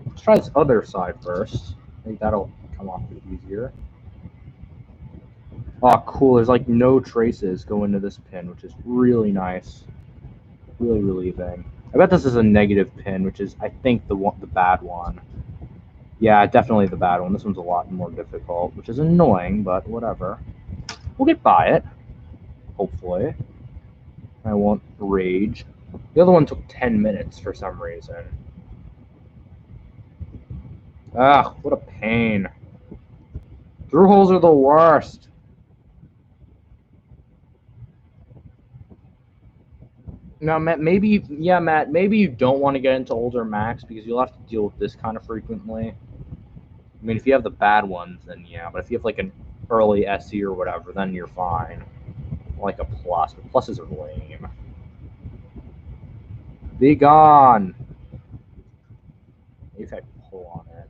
Let's try this other side first. I think that'll come off a bit easier. Oh, cool. There's like no traces go into this pin, which is really nice. Really relieving. I bet this is a negative pin, which is, I think, the bad one. Yeah, definitely the bad one. This one's a lot more difficult, which is annoying, but whatever. We'll get by it, hopefully. I won't rage. The other one took 10 minutes for some reason. Ugh, what a pain. Through holes are the worst. Now, Matt, maybe you don't want to get into older Macs because you'll have to deal with this kind of frequently. I mean, if you have the bad ones, then yeah. But if you have like an early SE or whatever, then you're fine. Like a Plus, but Pluses are lame. Be gone. Maybe if I pull on it.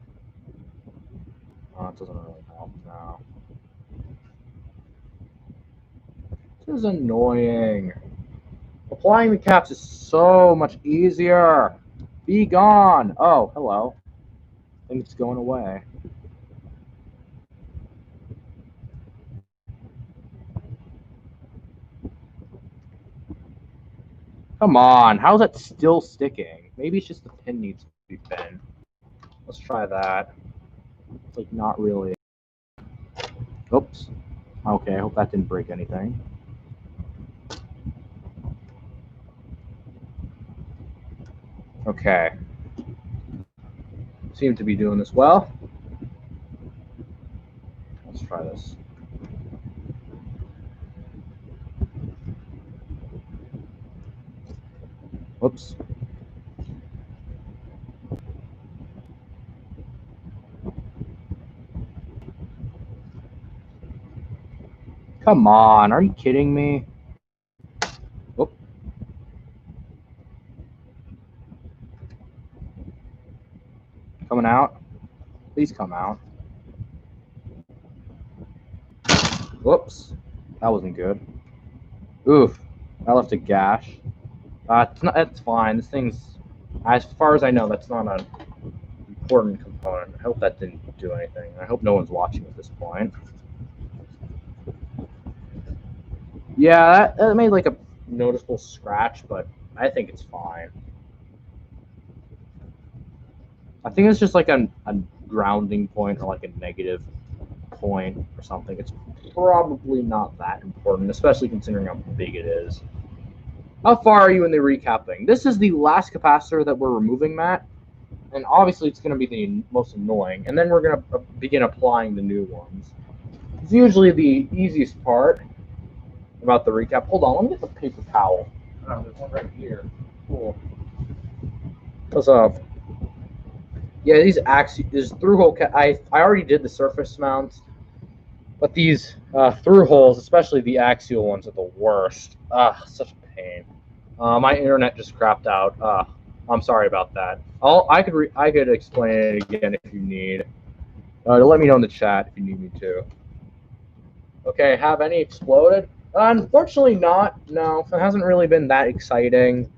Oh, it doesn't really help now. This is annoying. Applying the caps is so much easier. Be gone. Oh, hello. I think it's going away. Come on, how's that still sticking? Maybe it's just the pin needs to be bent. Let's try that. It's like not really. Oops. Okay, I hope that didn't break anything. Okay. Seem to be doing this well. Let's try this. Whoops. Come on, are you kidding me? Whoop. Coming out? Please come out. Whoops. That wasn't good. Oof. I left a gash. It's fine. This thing's, as far as I know, that's not an important component. I hope that didn't do anything. I hope no one's watching at this point. Yeah, that made like a noticeable scratch, but I think it's fine. I think it's just like a grounding point or like a negative point or something. It's probably not that important, especially considering how big it is. How far are you in the recapping? This is the last capacitor that we're removing, Matt. And obviously it's going to be the most annoying. And then we're going to begin applying the new ones. It's usually the easiest part about the recap. Hold on, let me get the paper towel. Oh, there's one right here. Cool. What's up? Yeah, these through-hole I already did the surface mounts, but these through-holes, especially the axial ones, are the worst. Such a pain. My internet just crapped out. I'm sorry about that. I could explain it again if you need. Let me know in the chat if you need me to. Okay, have any exploded? Unfortunately not. No, it hasn't really been that exciting,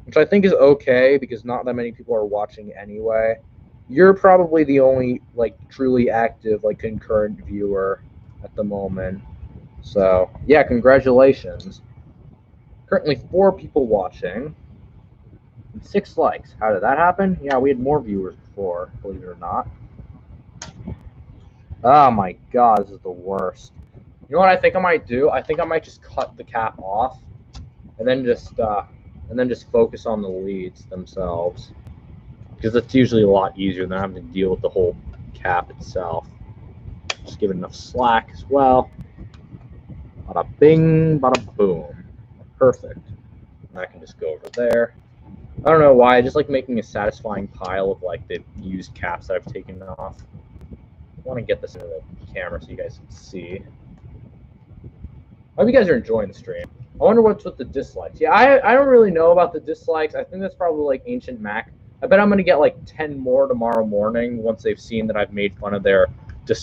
which I think is okay because not that many people are watching anyway. You're probably the only like truly active like concurrent viewer at the moment. So yeah, congratulations. Currently 4 people watching and 6 likes. How did that happen? Yeah, we had more viewers before, believe it or not. Oh my god, this is the worst. You know what I think I might do? I think I might just cut the cap off and then just focus on the leads themselves, because it's usually a lot easier than having to deal with the whole cap itself. Just give it enough slack as well. Bada bing, bada boom. Perfect. And I can just go over there. I don't know why, I just like making a satisfying pile of like the used caps that I've taken off. I want to get this into the camera so you guys can see. I hope you guys are enjoying the stream. I wonder what's with the dislikes. Yeah, I don't really know about the dislikes. I think that's probably like Ancient Mac. I bet I'm gonna get like 10 more tomorrow morning once they've seen that I've made fun of their their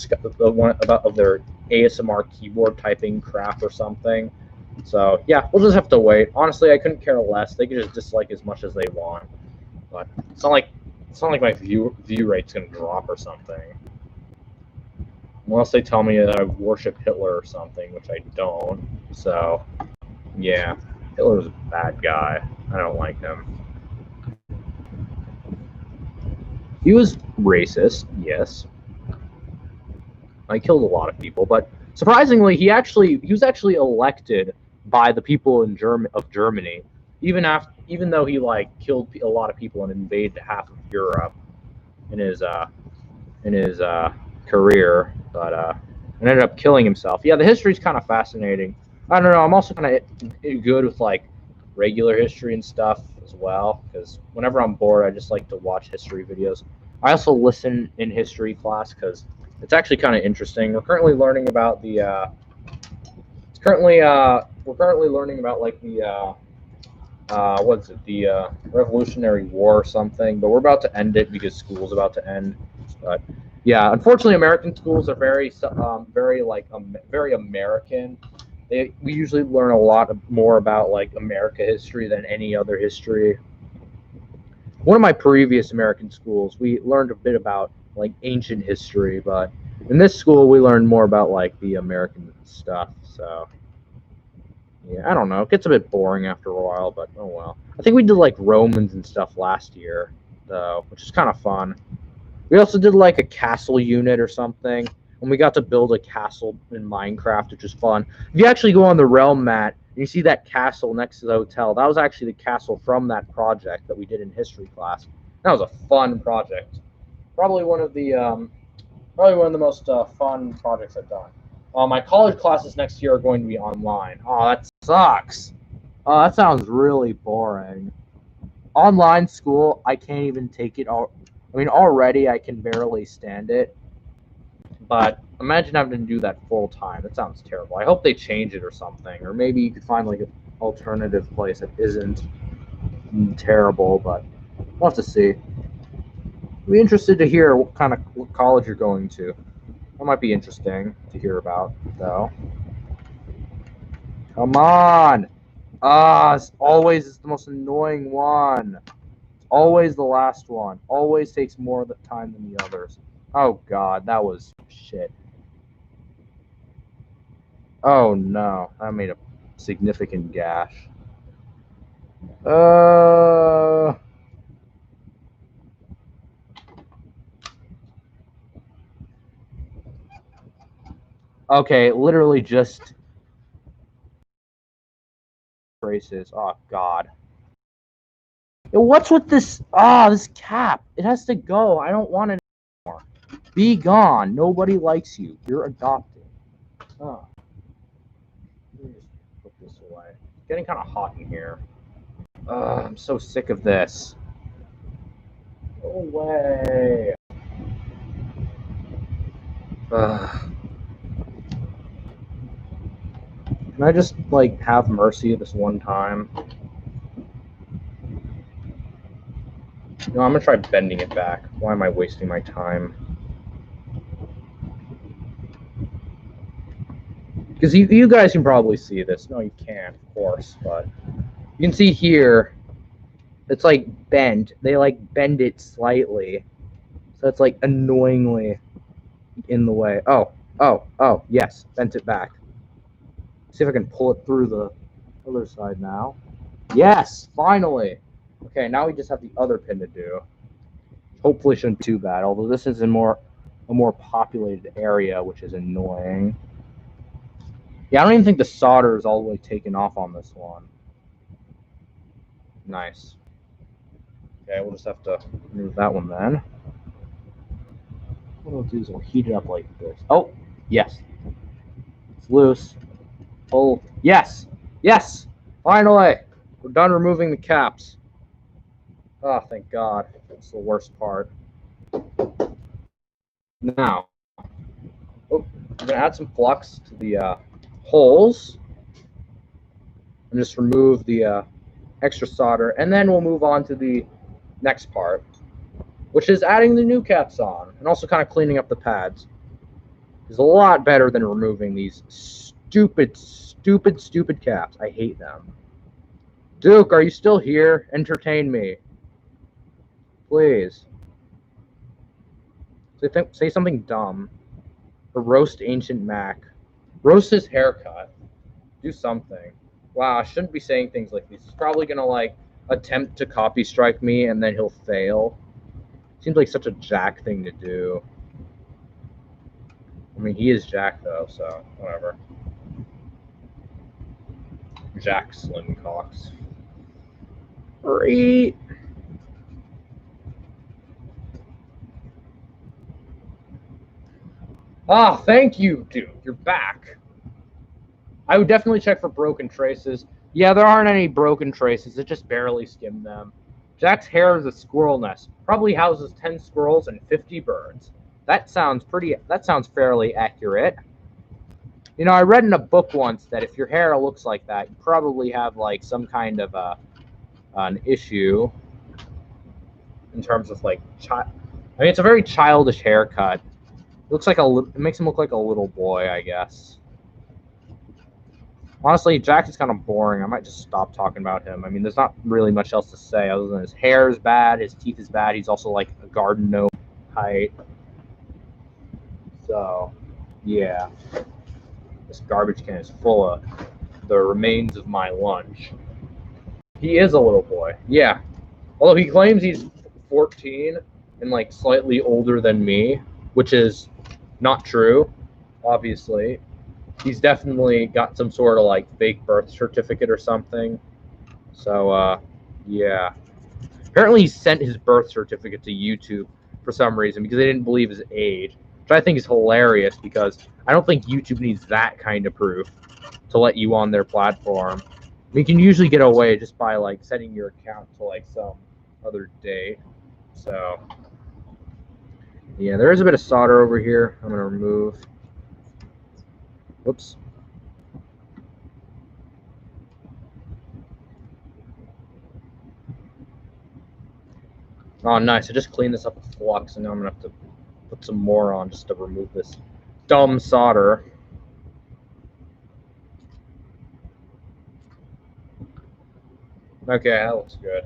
ASMR keyboard typing crap or something. So yeah, we'll just have to wait. Honestly, I couldn't care less. They could just dislike as much as they want, but it's not like my view rate's gonna drop or something. Unless they tell me that I worship Hitler or something, which I don't. So, yeah. Hitler's a bad guy. I don't like him. He was racist, yes. I killed a lot of people, but surprisingly, he was actually elected by the people in Germany, even though he like killed a lot of people and invaded half of Europe in his career, but and ended up killing himself. Yeah, the history's kind of fascinating. I don't know. I'm also kind of good with like regular history and stuff as well, because whenever I'm bored, I just like to watch history videos. I also listen in history class because it's actually kind of interesting. We're currently learning about the. We're currently learning about like the. What's it? The Revolutionary War or something, but we're about to end it because school's about to end. But yeah, unfortunately, American schools are very American. We usually learn a lot more about like America history than any other history. One of my previous American schools, we learned a bit about like ancient history, but in this school, we learned more about like the American stuff. So yeah, I don't know. It gets a bit boring after a while, but oh well. I think we did like Romans and stuff last year, though, which is kind of fun. We also did like a castle unit or something, and we got to build a castle in Minecraft, which is fun. If you actually go on the realm mat and you see that castle next to the hotel, that was actually the castle from that project that we did in history class. That was a fun project. Probably one of the most fun projects I've done. My college classes next year are going to be online. Oh, that sucks. Oh, that sounds really boring. Online school, I can't even take it. I mean, already I can barely stand it. But imagine having to do that full time. That sounds terrible. I hope they change it or something. Or maybe you could find like an alternative place that isn't terrible, but we'll have to see. I'd be interested to hear what college you're going to. That might be interesting to hear about, though. Come on! It's always the most annoying one. Always the last one. Always takes more of the time than the others. Oh god, that was shit. Oh no, I made a significant gash. Okay, literally just traces. Oh god. What's with this? This cap. It has to go. I don't want it anymore. Be gone. Nobody likes you. You're adopted. Oh. Let me just put this away. It's getting kind of hot in here. I'm so sick of this. Go away. Can I just, like, have mercy this one time? No, I'm gonna try bending it back. Why am I wasting my time? Because you guys can probably see this. No, you can't, of course, but you can see here, it's like bent. They like bend it slightly. So it's like annoyingly in the way. Oh, yes, bent it back. See if I can pull it through the other side now. Yes, finally. Okay, now we just have the other pin to do. Hopefully shouldn't be too bad, although this is a more populated area, which is annoying. Yeah, I don't even think the solder is all the way taken off on this one. Nice. Okay, we'll just have to remove that one then. What we'll do is we'll heat it up like this. Oh, yes. It's loose. Oh, yes. Yes. Finally. We're done removing the caps. Oh, thank God. That's the worst part. Now, we're going to add some flux to the holes. And just remove the extra solder. And then we'll move on to the next part, which is adding the new caps on. And also kind of cleaning up the pads. It's a lot better than removing these stupid caps. I hate them. Duke, are you still here? Entertain me. Please. Say something dumb. Or roast Ancient Mac. Roast his haircut. Do something. Wow, I shouldn't be saying things like these. He's probably gonna, like, attempt to copy strike me and then he'll fail. Seems like such a Jack thing to do. I mean, he is Jack, though, so whatever. Jack Slimcox. Great. Ah, thank you, Duke. You're back. I would definitely check for broken traces. Yeah, there aren't any broken traces. It just barely skimmed them. Jack's hair is a squirrel nest. Probably houses 10 squirrels and 50 birds. That sounds fairly accurate. You know, I read in a book once that if your hair looks like that, you probably have, like, some kind of an issue in terms of, like, I mean, it's a very childish haircut. It makes him look like a little boy, I guess. Honestly, Jack is kind of boring. I might just stop talking about him. I mean, there's not really much else to say other than his hair is bad, his teeth is bad. He's also like a garden gnome height. So, yeah. This garbage can is full of the remains of my lunch. He is a little boy. Yeah. Although he claims he's 14 and, like, slightly older than me, which is not true, obviously. He's definitely got some sort of, like, fake birth certificate or something. So, yeah. Apparently he sent his birth certificate to YouTube for some reason because they didn't believe his age, which I think is hilarious because I don't think YouTube needs that kind of proof to let you on their platform. I mean, you can usually get away just by, like, setting your account to, like, some other date. So, yeah, there is a bit of solder over here I'm going to remove. Whoops. Oh, nice. I just cleaned this up with flux, and now I'm going to have to put some more on just to remove this dumb solder. Okay, that looks good.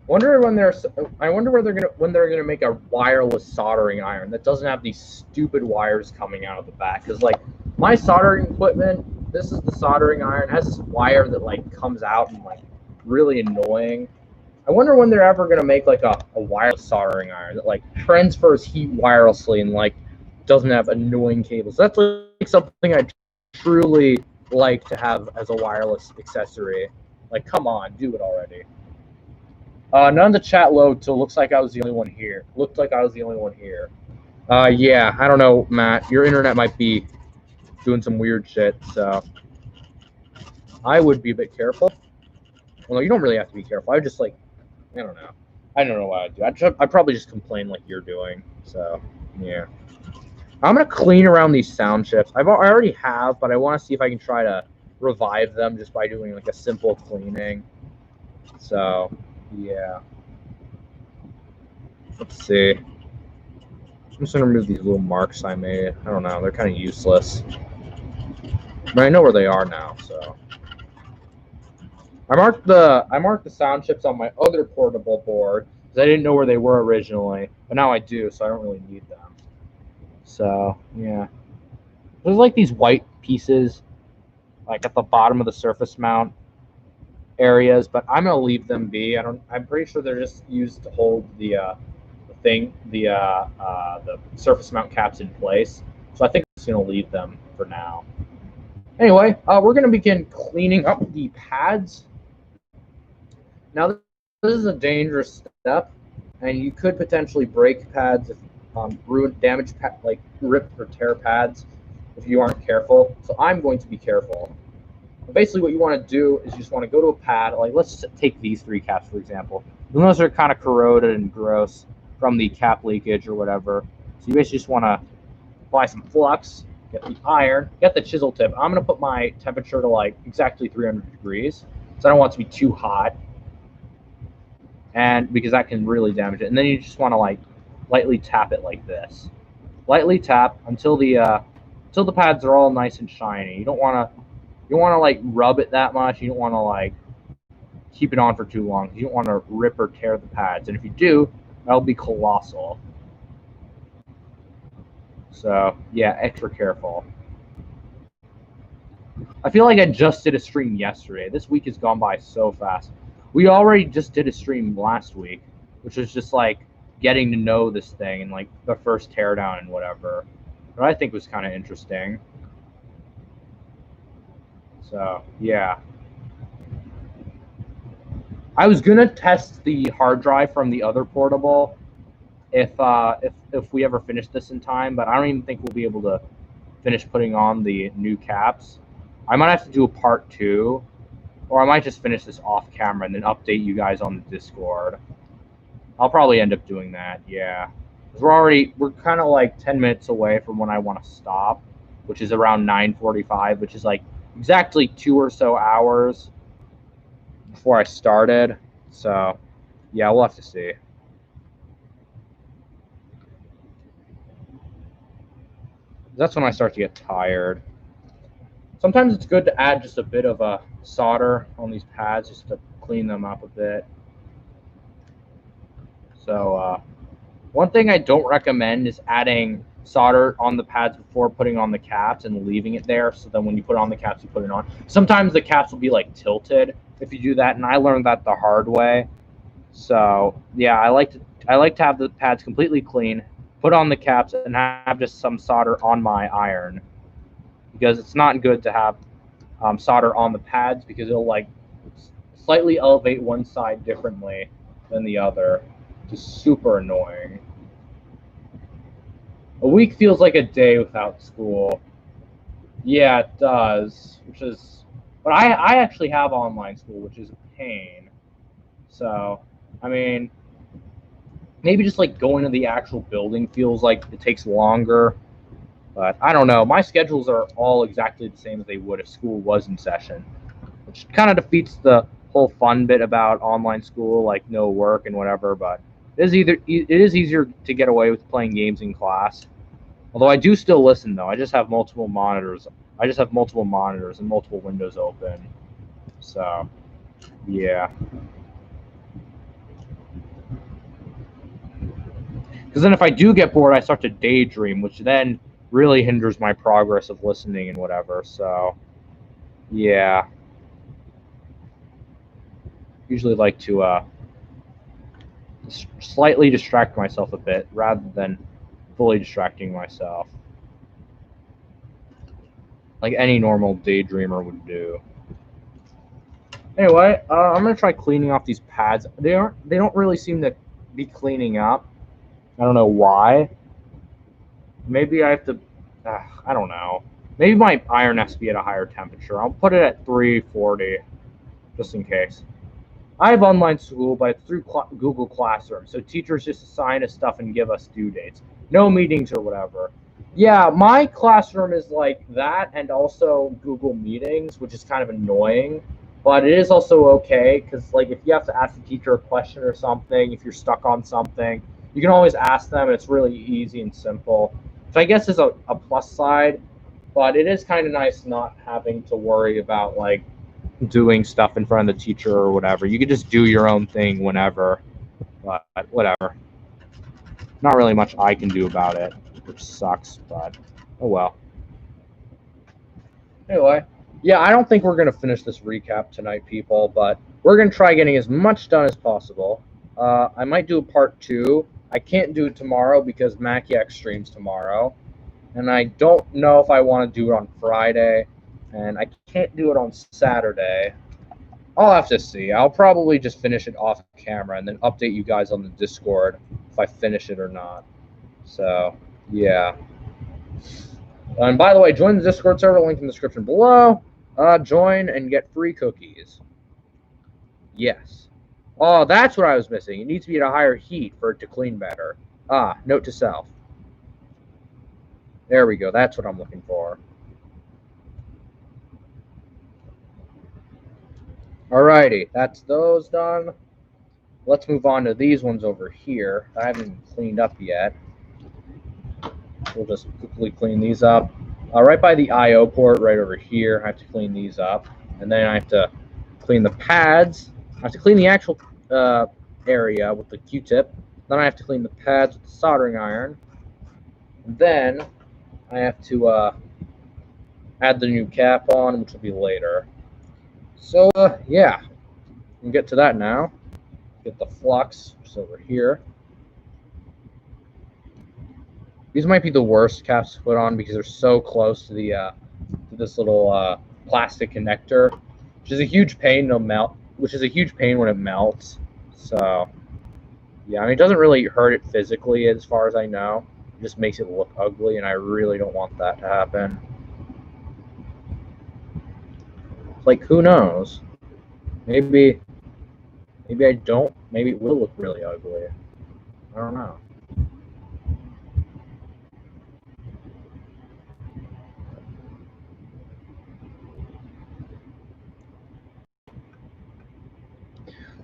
I wonder when they're gonna make a wireless soldering iron that doesn't have these stupid wires coming out of the back. Because, like, my soldering equipment, this is the soldering iron, has this wire that, like, comes out and, like, really annoying. I wonder when they're ever gonna make, like, a wireless soldering iron that, like, transfers heat wirelessly and, like, doesn't have annoying cables. That's, like, something I truly like to have as a wireless accessory. Like, come on, do it already. None of the chat load, so it looks like I was the only one here. Yeah, I don't know, Matt. Your internet might be doing some weird shit, so I would be a bit careful. Well, no, you don't really have to be careful. I would just, like, I don't know. I don't know what I'd do. I'd probably just complain like you're doing, so. Yeah. I'm going to clean around these sound chips. I already have, but I want to see if I can try to revive them just by doing like a simple cleaning. So, yeah. Let's see. I'm just going to remove these little marks I made. I don't know. They're kind of useless. But I know where they are now, so. I marked the sound chips on my other portable board because I didn't know where they were originally, but now I do, so I don't really need them. So, yeah. There's like these white pieces like at the bottom of the surface mount areas, but I'm gonna leave them be. I'm pretty sure they're just used to hold the surface mount caps in place. So I think I'm just gonna leave them for now. Anyway, we're gonna begin cleaning up the pads. Now this is a dangerous step, and you could potentially break pads if rip or tear pads if you aren't careful. So I'm going to be careful. Basically, what you want to do is you just want to go to a pad. Like, let's take these 3 caps, for example. Those are kind of corroded and gross from the cap leakage or whatever. So you basically just want to apply some flux, get the iron, get the chisel tip. I'm going to put my temperature to like exactly 300 degrees. So I don't want it to be too hot, and because that can really damage it. And then you just want to like lightly tap it like this. Lightly tap until the pads are all nice and shiny. You don't want to like rub it that much. You don't want to like keep it on for too long. You don't want to rip or tear the pads. And if you do, that'll be colossal. So yeah, extra careful. I feel like I just did a stream yesterday. This week has gone by so fast. We already just did a stream last week, which was just like getting to know this thing and like the first teardown and whatever. But I think was kind of interesting. So yeah. I was gonna test the hard drive from the other portable if we ever finish this in time, but I don't even think we'll be able to finish putting on the new caps. I might have to do a part 2, or I might just finish this off camera and then update you guys on the Discord. I'll probably end up doing that, yeah. We're kind of like 10 minutes away from when I want to stop, which is around 9:45, which is like exactly 2 or so hours before I started. So yeah, we'll have to see. That's when I start to get tired. Sometimes it's good to add just a bit of a solder on these pads just to clean them up a bit. So one thing I don't recommend is adding solder on the pads before putting on the caps and leaving it there, so then when you put on the caps, you put it on. Sometimes the caps will be like tilted if you do that, and I learned that the hard way. So yeah, I like to have the pads completely clean, put on the caps, and have just some solder on my iron, because it's not good to have solder on the pads because it'll like slightly elevate one side differently than the other. Just super annoying. A week feels like a day without school. Yeah, it does. But I actually have online school, which is a pain. So, I mean, maybe just like going to the actual building feels like it takes longer. But I don't know. My schedules are all exactly the same as they would if school was in session, which kind of defeats the whole fun bit about online school, like no work and whatever. But it is easier to get away with playing games in class. Although I do still listen, though. I just have multiple monitors. And multiple windows open. So, yeah. Because then if I do get bored, I start to daydream, which then really hinders my progress of listening and whatever. So, yeah. Usually like to slightly distract myself a bit rather than fully distracting myself, like any normal daydreamer would do. Anyway, I'm gonna try cleaning off these pads. They don't really seem to be cleaning up. I don't know why. Maybe I have to. I don't know. Maybe my iron has to be at a higher temperature. I'll put it at 340, just in case. I have online school, but it's through Google Classroom. So teachers just assign us stuff and give us due dates. No meetings or whatever. Yeah, my classroom is like that, and also Google Meetings, which is kind of annoying. But it is also okay, because like if you have to ask the teacher a question or something, if you're stuck on something, you can always ask them, and it's really easy and simple. So I guess is a plus side, but it is kind of nice not having to worry about like doing stuff in front of the teacher or whatever. You could just do your own thing whenever, but whatever. Not really much I can do about it, which sucks, but oh well. Anyway, yeah, I don't think we're going to finish this recap tonight, people, but we're going to try getting as much done as possible. I might do a part 2. I can't do it tomorrow because Maciac streams tomorrow, and I don't know if I want to do it on Friday, and I can't do it on Saturday. I'll have to see. I'll probably just finish it off camera and then update you guys on the Discord if I finish it or not. So, yeah. And by the way, join the Discord server, link in the description below. Join and get free cookies. Yes. Oh, that's what I was missing. It needs to be at a higher heat for it to clean better. Ah, note to self. There we go. That's what I'm looking for. Alrighty, that's those done. Let's move on to these ones over here. I haven't even cleaned up yet. We'll just quickly clean these up. Right by the I/O port right over here, I have to clean these up. And then I have to clean the pads. I have to clean the actual area with the Q-tip. Then I have to clean the pads with the soldering iron. And then I have to add the new cap on, which will be later. So, yeah. We can get to that now. Get the flux, which is over here. These might be the worst caps to put on because they're so close to the to this little plastic connector, which is a huge pain to melt. Which is a huge pain when it melts. So, yeah, I mean, it doesn't really hurt it physically, as far as I know. It just makes it look ugly, and I really don't want that to happen. Like, who knows? Maybe I don't. Maybe it will look really ugly. I don't know.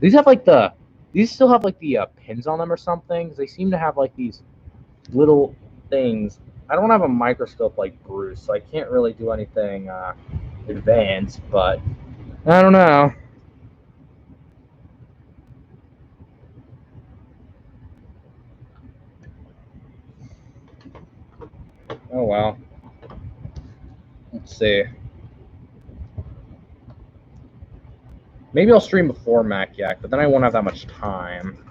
These have like these still have like the pins on them or something. Because they seem to have like these little things. I don't have a microscope like Bruce, so I can't really do anything advanced. But I don't know. Oh well. Let's see. Maybe I'll stream before Maciac, but then I won't have that much time.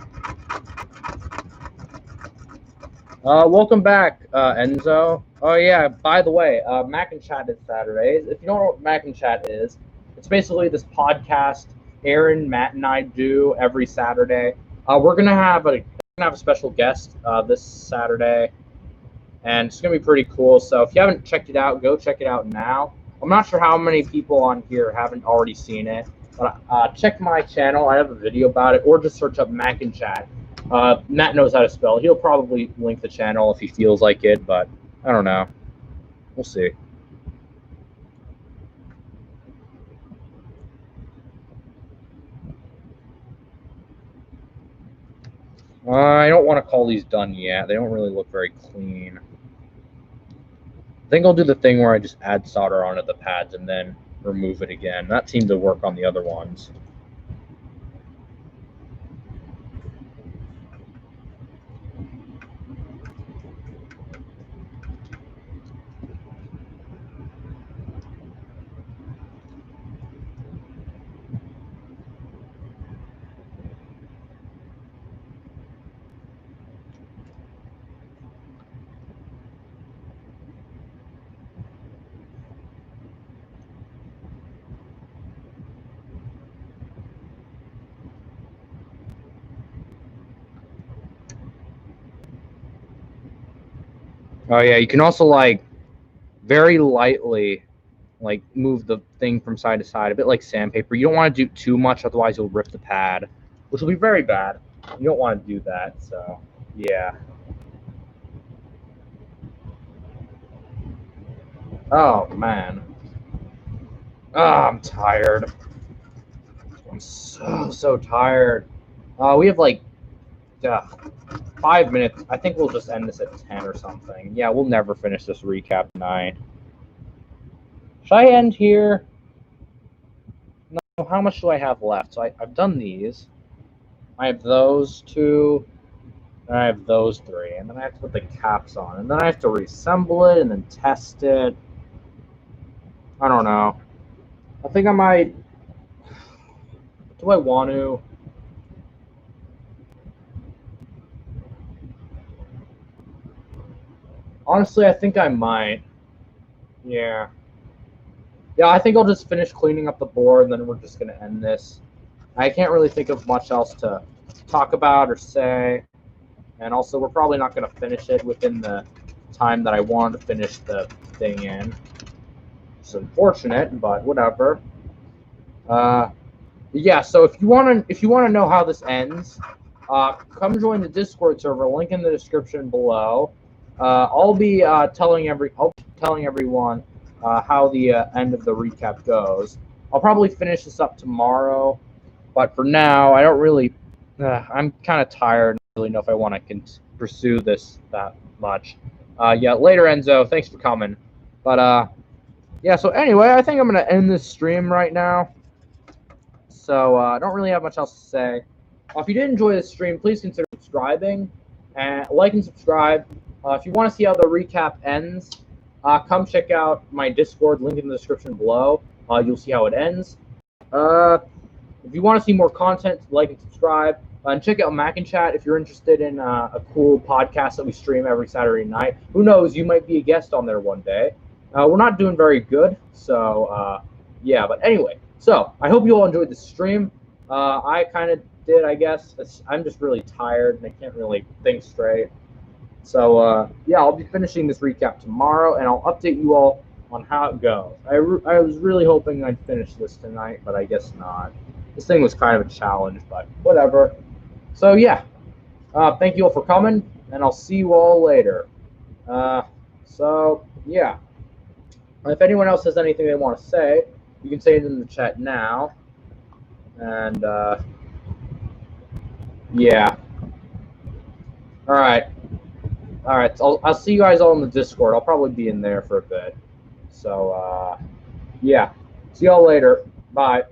Welcome back, Enzo. Oh yeah, by the way, Mac and Chat is Saturdays. If you don't know what Mac and Chat is, it's basically this podcast Aaron, Matt, and I do every Saturday. We're gonna have a special guest this Saturday, and it's gonna be pretty cool. So if you haven't checked it out, go check it out now. I'm not sure how many people on here haven't already seen it, but check my channel. I have a video about it, or just search up Mac and Chat. Matt knows how to spell. He'll probably link the channel if he feels like it, but I don't know. We'll see. I don't want to call these done yet. They don't really look very clean. I think I'll do the thing where I just add solder onto the pads and then remove it again. That seemed to work on the other ones. Oh yeah, you can also like very lightly like move the thing from side to side, a bit like sandpaper. You don't want to do too much, otherwise you'll rip the pad, which will be very bad. You don't want to do that, so yeah. Oh man. I'm tired. I'm so tired. We have like 5 minutes. I think we'll just end this at 10 or something. Yeah, we'll never finish this recap tonight. Should I end here? No, how much do I have left? So I've done these. I have those two. And I have those three. And then I have to put the caps on. And then I have to reassemble it and then test it. I don't know. I think I might... Do I want to? Honestly, I think I might. Yeah. Yeah, I think I'll just finish cleaning up the board, and then we're just going to end this. I can't really think of much else to talk about or say. And also, we're probably not going to finish it within the time that I wanted to finish the thing in. It's unfortunate, but whatever. Yeah, so if you want to know how this ends, come join the Discord server. Link in the description below. I'll be telling everyone how the end of the recap goes. I'll probably finish this up tomorrow, but for now, I don't really. I'm kind of tired. I don't really know if I want to pursue this that much. Yeah, later, Enzo. Thanks for coming. But yeah. So anyway, I think I'm gonna end this stream right now. So I don't really have much else to say. If you did enjoy this stream, please consider subscribing and like and subscribe. If you want to see how the recap ends, come check out my Discord, link in the description below. You'll see how it ends. If you want to see more content, like and subscribe. And check out Mac and Chat if you're interested in a cool podcast that we stream every Saturday night. Who knows, you might be a guest on there one day. We're not doing very good, so yeah. But anyway, so I hope you all enjoyed the stream. I kind of did, I guess. I'm just really tired and I can't really think straight. So yeah, I'll be finishing this recap tomorrow, and I'll update you all on how it goes. I was really hoping I'd finish this tonight, but I guess not. This thing was kind of a challenge, but whatever. So yeah, thank you all for coming, and I'll see you all later. So yeah, if anyone else has anything they want to say, you can say it in the chat now. And yeah. All right. I'll see you guys all in the Discord. I'll probably be in there for a bit. So yeah. See y'all later. Bye.